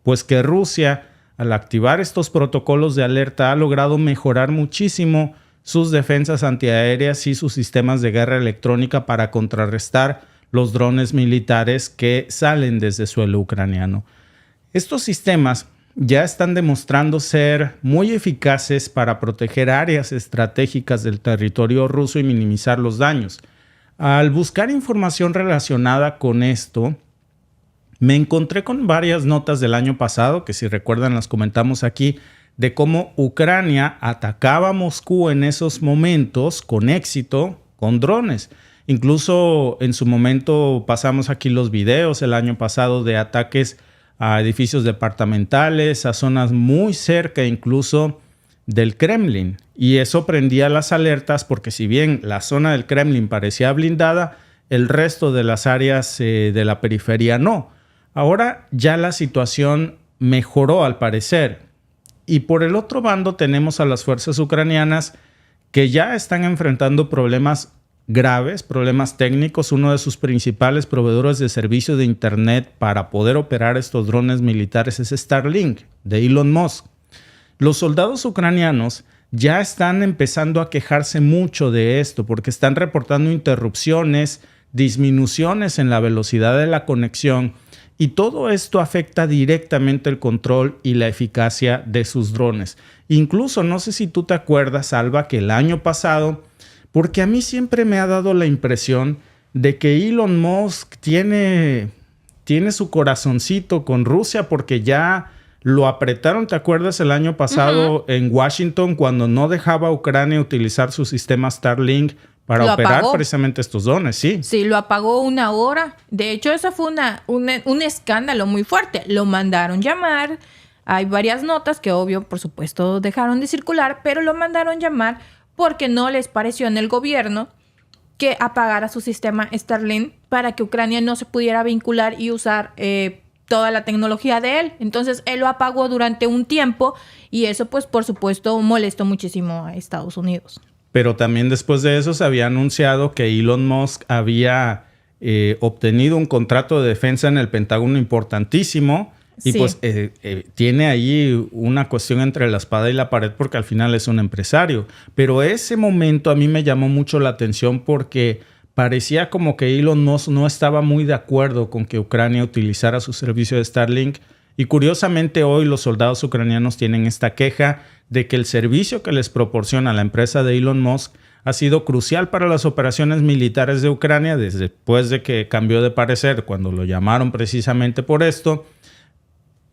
pues que Rusia, al activar estos protocolos de alerta, ha logrado mejorar muchísimo sus defensas antiaéreas y sus sistemas de guerra electrónica para contrarrestar los drones militares que salen desde suelo ucraniano. Estos sistemas ya están demostrando ser muy eficaces para proteger áreas estratégicas del territorio ruso y minimizar los daños. Al buscar información relacionada con esto, me encontré con varias notas del año pasado, que si recuerdan las comentamos aquí, de cómo Ucrania atacaba a Moscú en esos momentos con éxito con drones. Incluso en su momento pasamos aquí los videos el año pasado de ataques a edificios departamentales, a zonas muy cerca incluso del Kremlin. Y eso prendía las alertas porque si bien la zona del Kremlin parecía blindada, el resto de las áreas de la periferia no. Ahora ya la situación mejoró al parecer. Y por el otro bando tenemos a las fuerzas ucranianas que ya están enfrentando problemas graves, problemas técnicos. Uno de sus principales proveedores de servicio de internet para poder operar estos drones militares es Starlink, de Elon Musk. Los soldados ucranianos ya están empezando a quejarse mucho de esto porque están reportando interrupciones, disminuciones en la velocidad de la conexión y todo esto afecta directamente el control y la eficacia de sus drones. Incluso, no sé si tú te acuerdas, Alba, que el año pasado, porque a mí siempre me ha dado la impresión de que Elon Musk tiene su corazoncito con Rusia porque ya lo apretaron, ¿te acuerdas? El año pasado en Washington cuando no dejaba a Ucrania utilizar su sistema Starlink para operar precisamente estos drones, sí. Sí, lo apagó 1 hora. De hecho, eso fue un escándalo muy fuerte. Lo mandaron llamar. Hay varias notas que, obvio, por supuesto, dejaron de circular, pero lo mandaron llamar porque no les pareció en el gobierno que apagara su sistema Starlink para que Ucrania no se pudiera vincular y usar toda la tecnología de él. Entonces, él lo apagó durante un tiempo y eso, pues, por supuesto, molestó muchísimo a Estados Unidos. Pero también después de eso se había anunciado que Elon Musk había obtenido un contrato de defensa en el Pentágono importantísimo. Y sí, pues tiene ahí una cuestión entre la espada y la pared porque al final es un empresario. Pero ese momento a mí me llamó mucho la atención porque parecía como que Elon Musk no estaba muy de acuerdo con que Ucrania utilizara su servicio de Starlink. Y curiosamente hoy los soldados ucranianos tienen esta queja de que el servicio que les proporciona la empresa de Elon Musk ha sido crucial para las operaciones militares de Ucrania después de que cambió de parecer cuando lo llamaron precisamente por esto.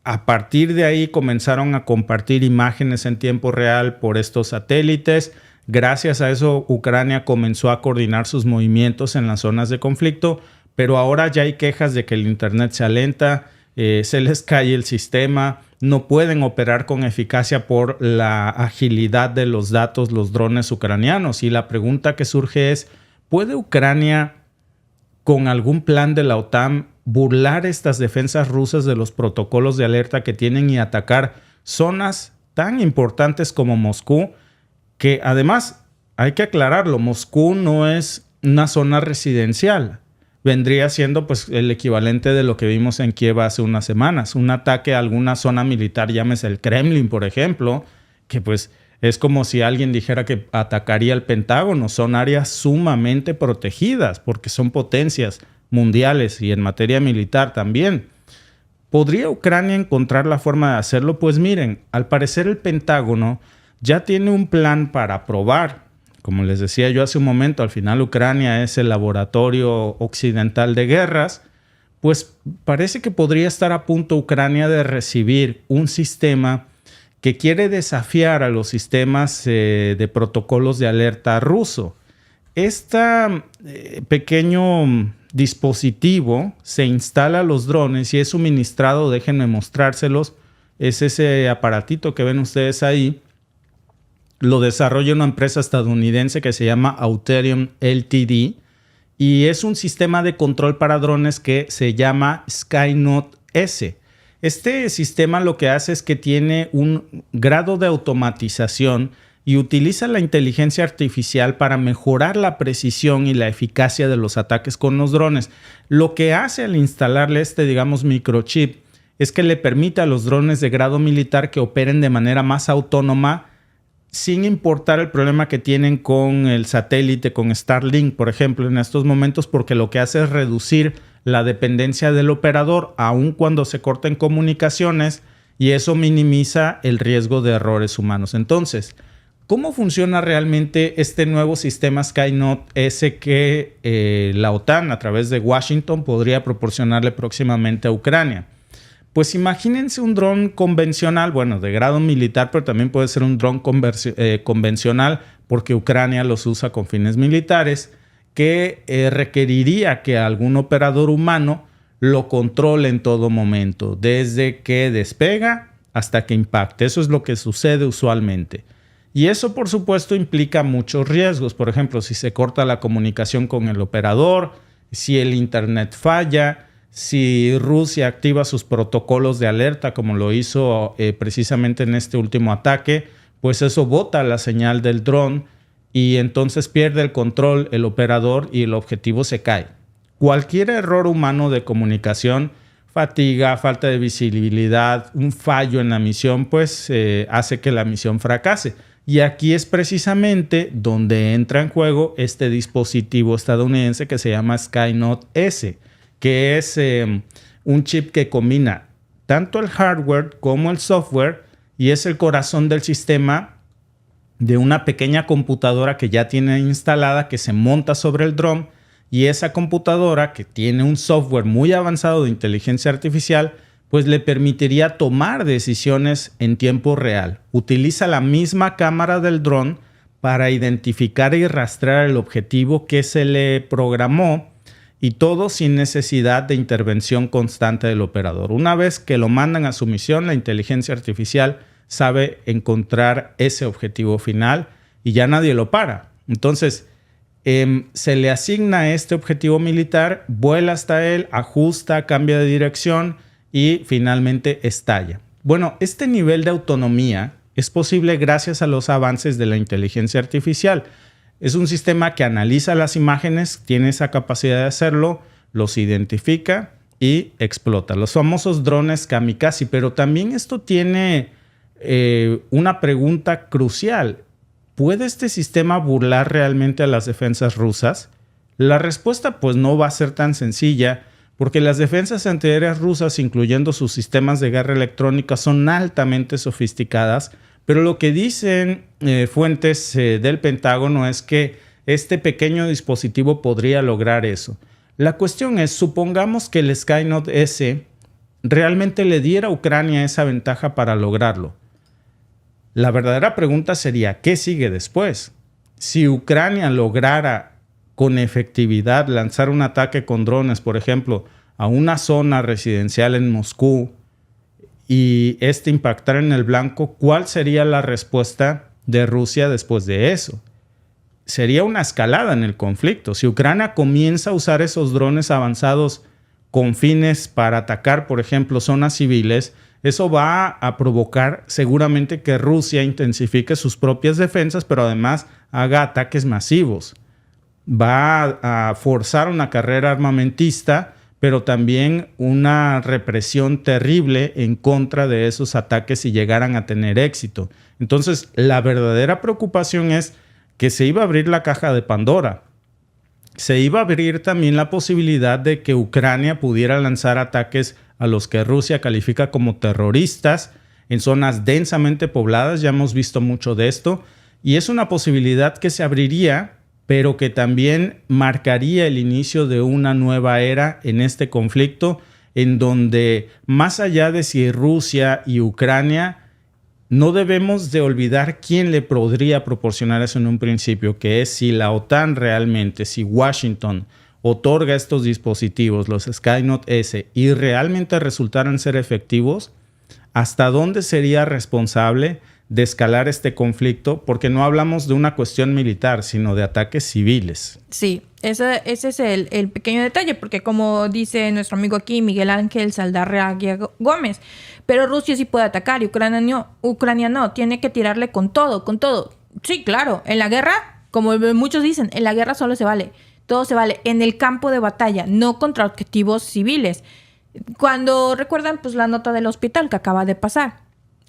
A partir de ahí comenzaron a compartir imágenes en tiempo real por estos satélites. Gracias a eso, Ucrania comenzó a coordinar sus movimientos en las zonas de conflicto, pero ahora ya hay quejas de que el internet se alenta, se les cae el sistema, no pueden operar con eficacia por la agilidad de los datos, los drones ucranianos. Y la pregunta que surge es, ¿puede Ucrania, con algún plan de la OTAN, burlar estas defensas rusas de los protocolos de alerta que tienen y atacar zonas tan importantes como Moscú? Que además, hay que aclararlo, Moscú no es una zona residencial. Vendría siendo pues el equivalente de lo que vimos en Kiev hace unas semanas. Un ataque a alguna zona militar, llámese el Kremlin, por ejemplo, que pues es como si alguien dijera que atacaría el Pentágono. Son áreas sumamente protegidas porque son potencias mundiales y en materia militar también. ¿Podría Ucrania encontrar la forma de hacerlo? Pues miren, al parecer el Pentágono ya tiene un plan para probar. Como les decía yo hace un momento, al final Ucrania es el laboratorio occidental de guerras, pues parece que podría estar a punto Ucrania de recibir un sistema que quiere desafiar a los sistemas de protocolos de alerta ruso. Este pequeño dispositivo se instala a los drones y es suministrado, déjenme mostrárselos, es ese aparatito que ven ustedes ahí. Lo desarrolla una empresa estadounidense que se llama Auterion Ltd. Y es un sistema de control para drones que se llama Skynote S. Este sistema lo que hace es que tiene un grado de automatización y utiliza la inteligencia artificial para mejorar la precisión y la eficacia de los ataques con los drones. Lo que hace al instalarle digamos, microchip es que le permite a los drones de grado militar que operen de manera más autónoma, sin importar el problema que tienen con el satélite, con Starlink, por ejemplo, en estos momentos, porque lo que hace es reducir la dependencia del operador, aun cuando se corten comunicaciones, y eso minimiza el riesgo de errores humanos. Entonces, ¿cómo funciona realmente este nuevo sistema Skynote S que la OTAN, a través de Washington, podría proporcionarle próximamente a Ucrania? Pues imagínense un dron convencional, bueno, de grado militar, pero también puede ser un dron convencional porque Ucrania los usa con fines militares, que requeriría que algún operador humano lo controle en todo momento, desde que despega hasta que impacte. Eso es lo que sucede usualmente. Y eso, por supuesto, implica muchos riesgos. Por ejemplo, si se corta la comunicación con el operador, si el internet falla, si Rusia activa sus protocolos de alerta, como lo hizo precisamente en este último ataque, pues eso bota la señal del dron y entonces pierde el control el operador y el objetivo se cae. Cualquier error humano de comunicación, fatiga, falta de visibilidad, un fallo en la misión, pues hace que la misión fracase. Y aquí es precisamente donde entra en juego este dispositivo estadounidense que se llama Skynote S, que es un chip que combina tanto el hardware como el software y es el corazón del sistema de una pequeña computadora que ya tiene instalada, que se monta sobre el dron, y esa computadora, que tiene un software muy avanzado de inteligencia artificial, pues le permitiría tomar decisiones en tiempo real. Utiliza la misma cámara del dron para identificar y rastrear el objetivo que se le programó, y todo sin necesidad de intervención constante del operador. Una vez que lo mandan a su misión, la inteligencia artificial sabe encontrar ese objetivo final y ya nadie lo para. Entonces, se le asigna este objetivo militar, vuela hasta él, ajusta, cambia de dirección y finalmente estalla. Bueno, este nivel de autonomía es posible gracias a los avances de la inteligencia artificial. Es un sistema que analiza las imágenes, tiene esa capacidad de hacerlo, los identifica y explota. Los famosos drones kamikaze, pero también esto tiene una pregunta crucial. ¿Puede este sistema burlar realmente a las defensas rusas? La respuesta pues no va a ser tan sencilla, porque las defensas antiaéreas rusas, incluyendo sus sistemas de guerra electrónica, son altamente sofisticadas, pero lo que dicen fuentes del Pentágono es que este pequeño dispositivo podría lograr eso. La cuestión es, supongamos que el Skynote S realmente le diera a Ucrania esa ventaja para lograrlo. La verdadera pregunta sería, ¿qué sigue después? Si Ucrania lograra con efectividad lanzar un ataque con drones, por ejemplo, a una zona residencial en Moscú, y impactara en el blanco, ¿cuál sería la respuesta de Rusia después de eso? Sería una escalada en el conflicto. Si Ucrania comienza a usar esos drones avanzados con fines para atacar, por ejemplo, zonas civiles, eso va a provocar seguramente que Rusia intensifique sus propias defensas, pero además haga ataques masivos. Va a forzar una carrera armamentista, pero también una represión terrible en contra de esos ataques si llegaran a tener éxito. Entonces, la verdadera preocupación es que se iba a abrir la caja de Pandora. Se iba a abrir también la posibilidad de que Ucrania pudiera lanzar ataques a los que Rusia califica como terroristas en zonas densamente pobladas. Ya hemos visto mucho de esto. Y es una posibilidad que se abriría, pero que también marcaría el inicio de una nueva era en este conflicto, en donde, más allá de si Rusia y Ucrania, no debemos de olvidar quién le podría proporcionar eso en un principio, que es si la OTAN realmente, si Washington otorga estos dispositivos, los Skynet S, y realmente resultaran ser efectivos, ¿hasta dónde sería responsable de escalar este conflicto? Porque no hablamos de una cuestión militar, sino de ataques civiles. Sí, ese es el pequeño detalle, porque como dice nuestro amigo aquí, Miguel Ángel Saldarriaga Gómez, pero Rusia sí puede atacar y Ucrania no, tiene que tirarle con todo. Sí, claro, en la guerra, como muchos dicen, en la guerra solo se vale, todo se vale en el campo de batalla, no contra objetivos civiles. Cuando recuerdan pues la nota del hospital que acaba de pasar,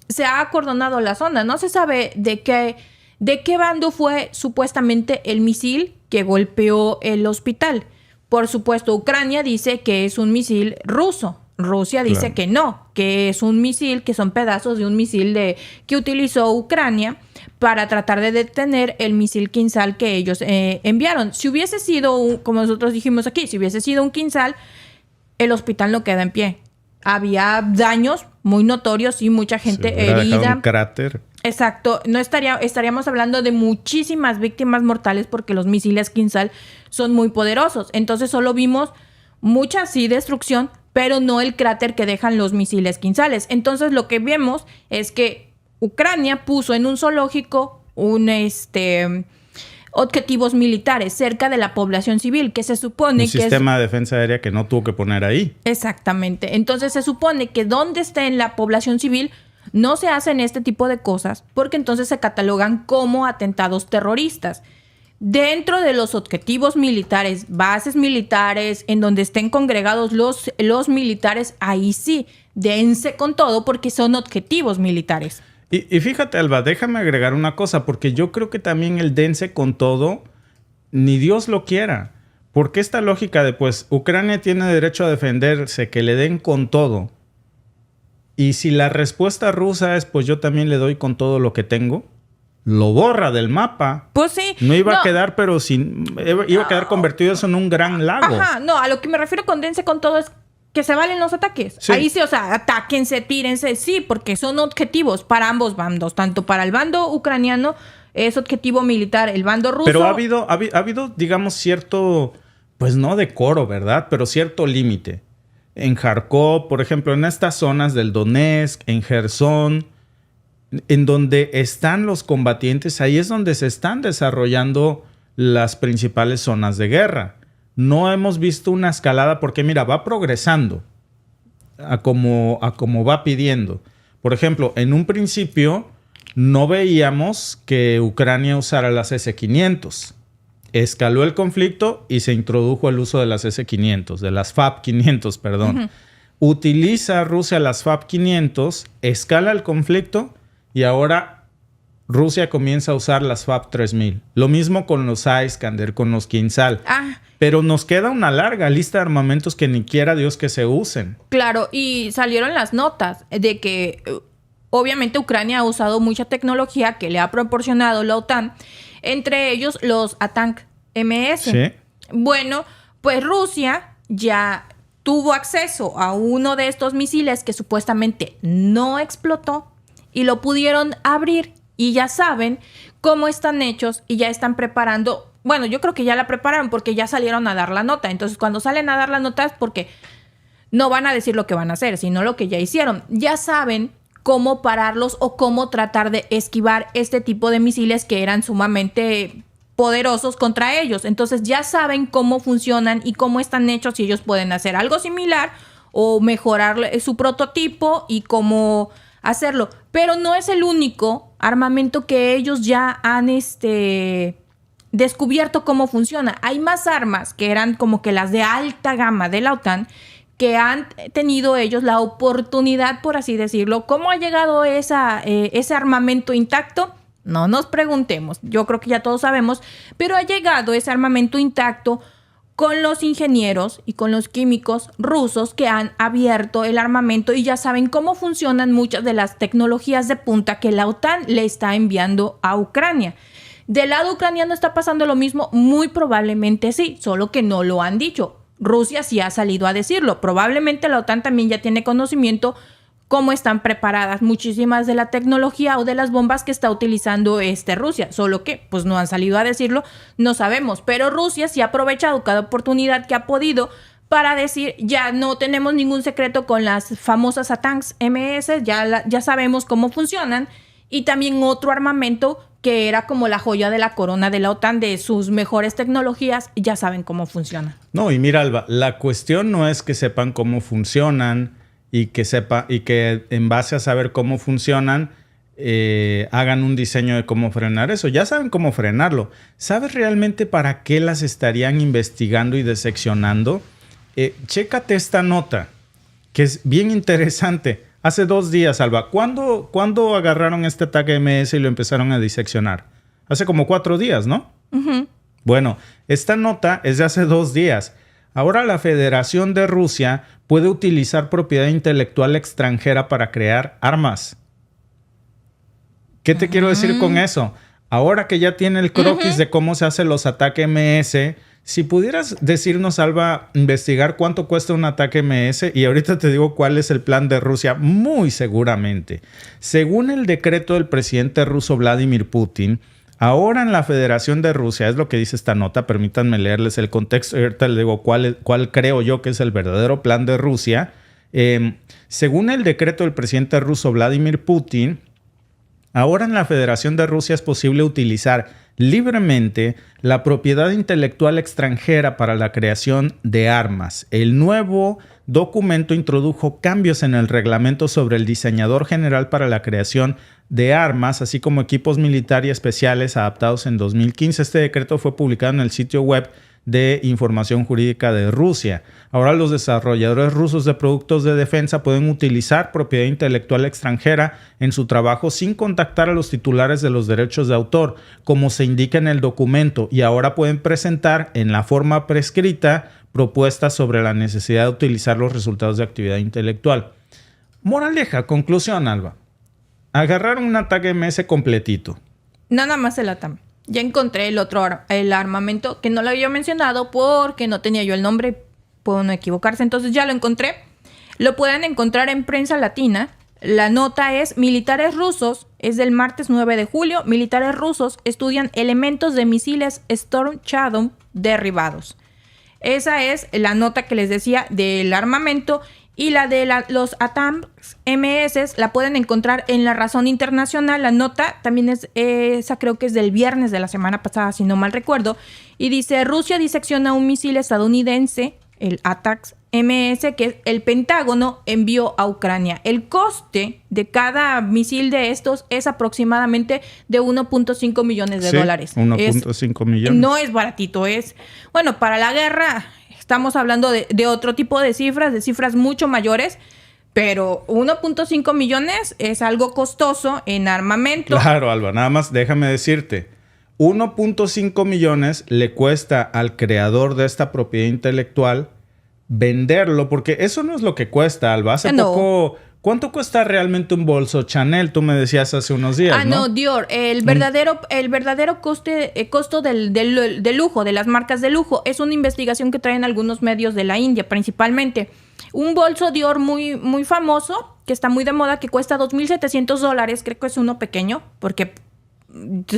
se ha acordonado la zona, no se sabe de qué bando fue supuestamente el misil que golpeó el hospital. Por supuesto, Ucrania dice que es un misil ruso. Rusia dice que no, que es un misil, que son pedazos de un misil que utilizó Ucrania para tratar de detener el misil Kinzhal que ellos enviaron. Si hubiese sido, como nosotros dijimos aquí, si hubiese sido un Kinzhal, el hospital no queda en pie. Había daños muy notorios y mucha gente herida. Un cráter. Exacto. No estaríamos hablando de muchísimas víctimas mortales porque los misiles Kinzhal son muy poderosos. Entonces solo vimos mucha sí destrucción, pero no el cráter que dejan los misiles Kinzhales. Entonces lo que vemos es que Ucrania puso en un zoológico objetivos militares cerca de la población civil, que se supone que es un sistema de defensa aérea que no tuvo que poner ahí. Exactamente. Entonces se supone que donde esté en la población civil no se hacen este tipo de cosas, porque entonces se catalogan como atentados terroristas. Dentro de los objetivos militares, bases militares, en donde estén congregados los militares, ahí sí, dense con todo porque son objetivos militares. Y fíjate, Alba, déjame agregar una cosa, porque yo creo que también el dense con todo, ni Dios lo quiera. Porque esta lógica de, pues, Ucrania tiene derecho a defenderse, que le den con todo. Y si la respuesta rusa es, pues yo también le doy con todo lo que tengo, lo borra del mapa. Pues sí. No iba a quedar, pero iba a quedar convertido eso en un gran lago. Ajá, no, a lo que me refiero con dense con todo es que se valen los ataques. Sí. Ahí sí, o sea, atáquense, tírense, sí, porque son objetivos para ambos bandos, tanto para el bando ucraniano es objetivo militar, el bando ruso. Pero ha habido, digamos, cierto, pues no decoro, ¿verdad? Pero cierto límite. En Kharkov, por ejemplo, en estas zonas del Donetsk, en Gerson, en donde están los combatientes, ahí es donde se están desarrollando las principales zonas de guerra. No hemos visto una escalada porque, mira, va progresando a como va pidiendo. Por ejemplo, en un principio no veíamos que Ucrania usara las S-500. Escaló el conflicto y se introdujo el uso de las S-500, de las FAB-500, perdón. Uh-huh. Utiliza Rusia las FAB-500, escala el conflicto y ahora Rusia comienza a usar las FAB-3000. Lo mismo con los Iskander, con los Kinzhal. Pero nos queda una larga lista de armamentos que ni quiera Dios que se usen. Claro, y salieron las notas de que obviamente Ucrania ha usado mucha tecnología que le ha proporcionado la OTAN, entre ellos los ATACMS. Sí. Bueno, pues Rusia ya tuvo acceso a uno de estos misiles que supuestamente no explotó y lo pudieron abrir y ya saben cómo están hechos y ya están preparando. Bueno, yo creo que ya la prepararon porque ya salieron a dar la nota. Entonces, cuando salen a dar la nota es porque no van a decir lo que van a hacer, sino lo que ya hicieron. Ya saben cómo pararlos o cómo tratar de esquivar este tipo de misiles que eran sumamente poderosos contra ellos. Entonces ya saben cómo funcionan y cómo están hechos y ellos pueden hacer algo similar o mejorar su prototipo y cómo hacerlo. Pero no es el único armamento que ellos ya han descubierto cómo funciona. Hay más armas que eran como que las de alta gama de la OTAN que han tenido ellos la oportunidad, por así decirlo. ¿Cómo ha llegado ese armamento intacto? No nos preguntemos, yo creo que ya todos sabemos, pero ha llegado ese armamento intacto con los ingenieros y con los químicos rusos que han abierto el armamento y ya saben cómo funcionan muchas de las tecnologías de punta que la OTAN le está enviando a Ucrania. Del lado ucraniano está pasando lo mismo, muy probablemente sí, solo que no lo han dicho. Rusia sí ha salido a decirlo. Probablemente la OTAN también ya tiene conocimiento cómo están preparadas muchísimas de la tecnología o de las bombas que está utilizando Rusia. Solo que pues no han salido a decirlo, no sabemos. Pero Rusia sí ha aprovechado cada oportunidad que ha podido para decir, ya no tenemos ningún secreto con las famosas ATACMS MS, ya sabemos cómo funcionan. Y también otro armamento que era como la joya de la corona de la OTAN, de sus mejores tecnologías, ya saben cómo funciona. No, y mira, Alba, la cuestión no es que sepan cómo funcionan y que en base a saber cómo funcionan hagan un diseño de cómo frenar eso. Ya saben cómo frenarlo. ¿Sabes realmente para qué las estarían investigando y diseccionando? Chécate esta nota, que es bien interesante. Hace 2 días, Alba, ¿cuándo agarraron este ataque MS y lo empezaron a diseccionar? Hace como 4 días, ¿no? Uh-huh. Bueno, esta nota es de hace 2 días. Ahora la Federación de Rusia puede utilizar propiedad intelectual extranjera para crear armas. ¿Qué te quiero decir con eso? Ahora que ya tiene el croquis de cómo se hacen los ataques MS, si pudieras decirnos, Alba, investigar cuánto cuesta un ataque MS, y ahorita te digo cuál es el plan de Rusia, muy seguramente. Según el decreto del presidente ruso Vladimir Putin, ahora en la Federación de Rusia, es lo que dice esta nota, permítanme leerles el contexto, ahorita les digo cuál creo yo que es el verdadero plan de Rusia. Según el decreto del presidente ruso Vladimir Putin, ahora en la Federación de Rusia es posible utilizar libremente la propiedad intelectual extranjera para la creación de armas. El nuevo documento introdujo cambios en el reglamento sobre el diseñador general para la creación de armas, así como equipos militares especiales adaptados en 2015. Este decreto fue publicado en el sitio web de Información Jurídica de Rusia. Ahora los desarrolladores rusos de productos de defensa pueden utilizar propiedad intelectual extranjera en su trabajo sin contactar a los titulares de los derechos de autor, como se indica en el documento, y ahora pueden presentar en la forma prescrita propuestas sobre la necesidad de utilizar los resultados de actividad intelectual. Moraleja, conclusión, Alba. Agarraron un ataque MS completito. Nada más el ATAM. Ya encontré el armamento que no lo había mencionado porque no tenía yo el nombre. Puedo no equivocarse. Entonces ya lo encontré. Lo pueden encontrar en Prensa Latina. La nota es: militares rusos, es del martes 9 de julio. Militares rusos estudian elementos de misiles Storm Shadow derribados. Esa es la nota que les decía del armamento. Y la de los ATACMS MS la pueden encontrar en La Razón Internacional. La nota también es, esa creo que es del viernes de la semana pasada, si no mal recuerdo. Y dice: Rusia disecciona un misil estadounidense, el ATACMS MS, que el Pentágono envió a Ucrania. El coste de cada misil de estos es aproximadamente de 1.5 millones de dólares. 1.5 millones. No es baratito, es... Bueno, para la guerra... Estamos hablando de otro tipo de cifras mucho mayores, pero 1.5 millones es algo costoso en armamento. Claro, Alba, nada más déjame decirte, 1.5 millones le cuesta al creador de esta propiedad intelectual venderlo, porque eso no es lo que cuesta, Alba. Hace poco... ¿Cuánto cuesta realmente un bolso Chanel? Tú me decías hace unos días, ¿no? No, Dior. El verdadero costo del lujo, de las marcas de lujo, es una investigación que traen algunos medios de la India, principalmente. Un bolso Dior muy, muy famoso, que está muy de moda, que cuesta $2,700. Creo que es uno pequeño, porque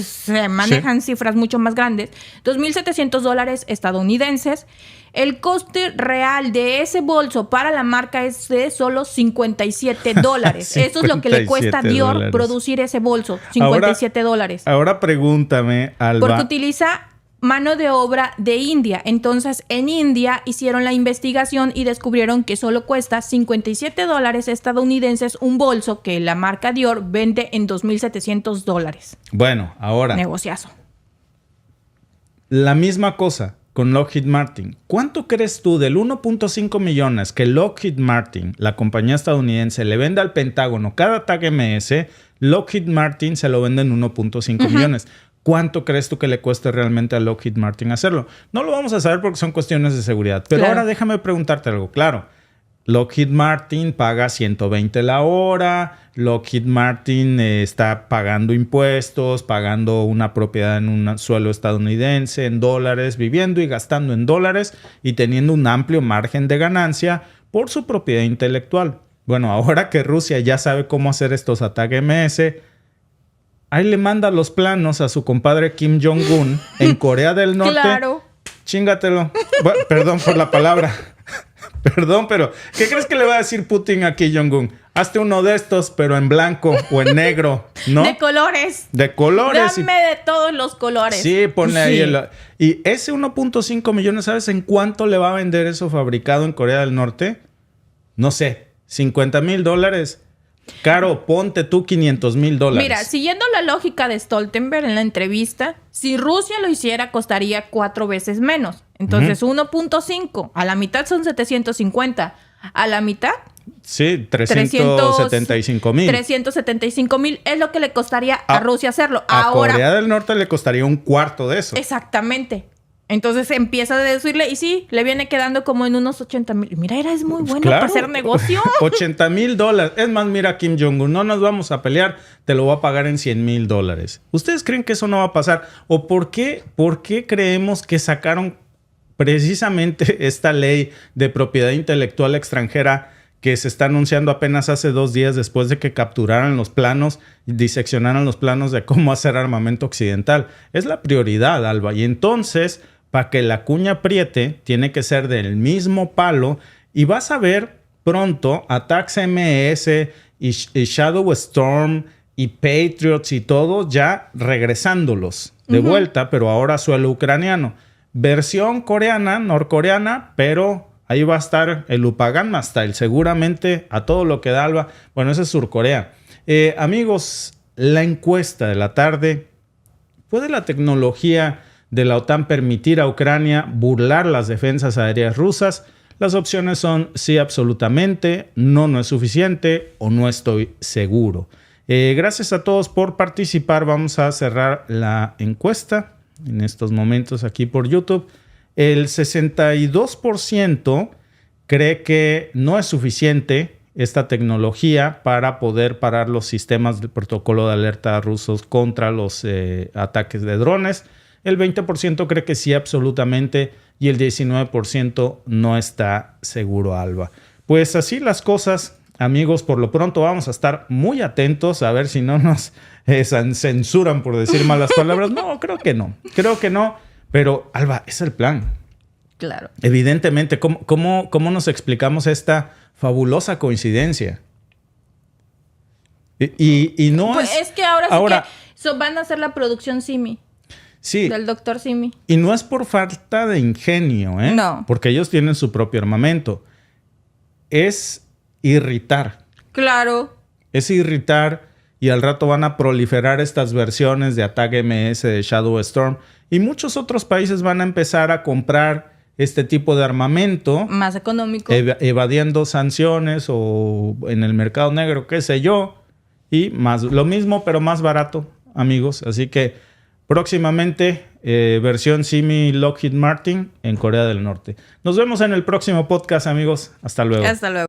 se manejan cifras mucho más grandes, $2,700 estadounidenses. El coste real de ese bolso para la marca es de solo $57. Eso es lo que le cuesta a Dior producir ese bolso, $57. Ahora pregúntame, Alba. Porque utiliza mano de obra de India. Entonces, en India hicieron la investigación y descubrieron que solo cuesta $57 estadounidenses un bolso que la marca Dior vende en $2,700. Bueno, ahora. Negociazo. La misma cosa con Lockheed Martin. ¿Cuánto crees tú del 1.5 millones que Lockheed Martin, la compañía estadounidense, le vende al Pentágono cada tag MS? Lockheed Martin se lo vende en 1.5 millones. ¿Cuánto crees tú que le cueste realmente a Lockheed Martin hacerlo? No lo vamos a saber porque son cuestiones de seguridad. Pero ahora déjame preguntarte algo. Claro, Lockheed Martin paga $120 la hora. Lockheed Martin está pagando impuestos, pagando una propiedad en un suelo estadounidense, en dólares, viviendo y gastando en dólares y teniendo un amplio margen de ganancia por su propiedad intelectual. Bueno, ahora que Rusia ya sabe cómo hacer estos ataques MS, ahí le manda los planos a su compadre Kim Jong-un en Corea del Norte. Claro. Chingatelo. Bueno, perdón por la palabra. Perdón, pero ¿qué crees que le va a decir Putin a Kim Jong-un? Hazte uno de estos, pero en blanco o en negro, ¿no? De colores. De colores. Dame de todos los colores. Sí, ponle ahí. Y ese 1.5 millones, ¿sabes en cuánto le va a vender eso fabricado en Corea del Norte? No sé, $50,000. Caro, ponte tú $500,000. Mira, siguiendo la lógica de Stoltenberg en la entrevista, si Rusia lo hiciera costaría 4 veces menos. Entonces, 1.5 a la mitad son 750. A la mitad, sí, 375,000. 375,000 es lo que le costaría a Rusia hacerlo. A Corea del Norte le costaría un cuarto de eso. Exactamente. Entonces empieza a decirle, y sí, le viene quedando como en unos 80,000. Mira, es muy bueno para hacer negocio. $80,000. Es más, mira, Kim Jong-un, no nos vamos a pelear, te lo voy a pagar en $100,000. ¿Ustedes creen que eso no va a pasar? ¿O por qué creemos que sacaron precisamente esta ley de propiedad intelectual extranjera que se está anunciando apenas hace 2 días después de que capturaran los planos, diseccionaran los planos de cómo hacer armamento occidental? Es la prioridad, Alba. Y entonces, para que la cuña apriete, tiene que ser del mismo palo. Y vas a ver pronto ataques MS y Shadow Storm y Patriots y todo ya regresándolos de vuelta, pero ahora a suelo ucraniano. Versión coreana, norcoreana, pero ahí va a estar el Upagán Style, seguramente a todo lo que da, Alba. Bueno, ese es Surcorea. Amigos, la encuesta de la tarde. ¿Puede la tecnología de la OTAN permitir a Ucrania burlar las defensas aéreas rusas? Las opciones son sí, absolutamente, no es suficiente o no estoy seguro. Gracias a todos por participar. Vamos a cerrar la encuesta en estos momentos aquí por YouTube. El 62% cree que no es suficiente esta tecnología para poder parar los sistemas del protocolo de alerta rusos contra los ataques de drones. El 20% cree que sí, absolutamente, y el 19% no está seguro, Alba. Pues así las cosas, amigos. Por lo pronto vamos a estar muy atentos a ver si no nos censuran por decir malas palabras. No, creo que no. Pero, Alba, es el plan. Claro. Evidentemente, ¿cómo nos explicamos esta fabulosa coincidencia? Y no pues es que ahora sí que van a hacer la producción Simi. Sí. Del doctor Simi. Y no es por falta de ingenio, ¿eh? No. Porque ellos tienen su propio armamento. Es irritar. Claro. Es irritar y al rato van a proliferar estas versiones de ataque MS de Shadow Storm. Y muchos otros países van a empezar a comprar este tipo de armamento. Más económico. Evadiendo sanciones o en el mercado negro, qué sé yo. Y más lo mismo, pero más barato, amigos. Así que próximamente versión Simi Lockheed Martin en Corea del Norte. Nos vemos en el próximo podcast, amigos. Hasta luego. Hasta luego.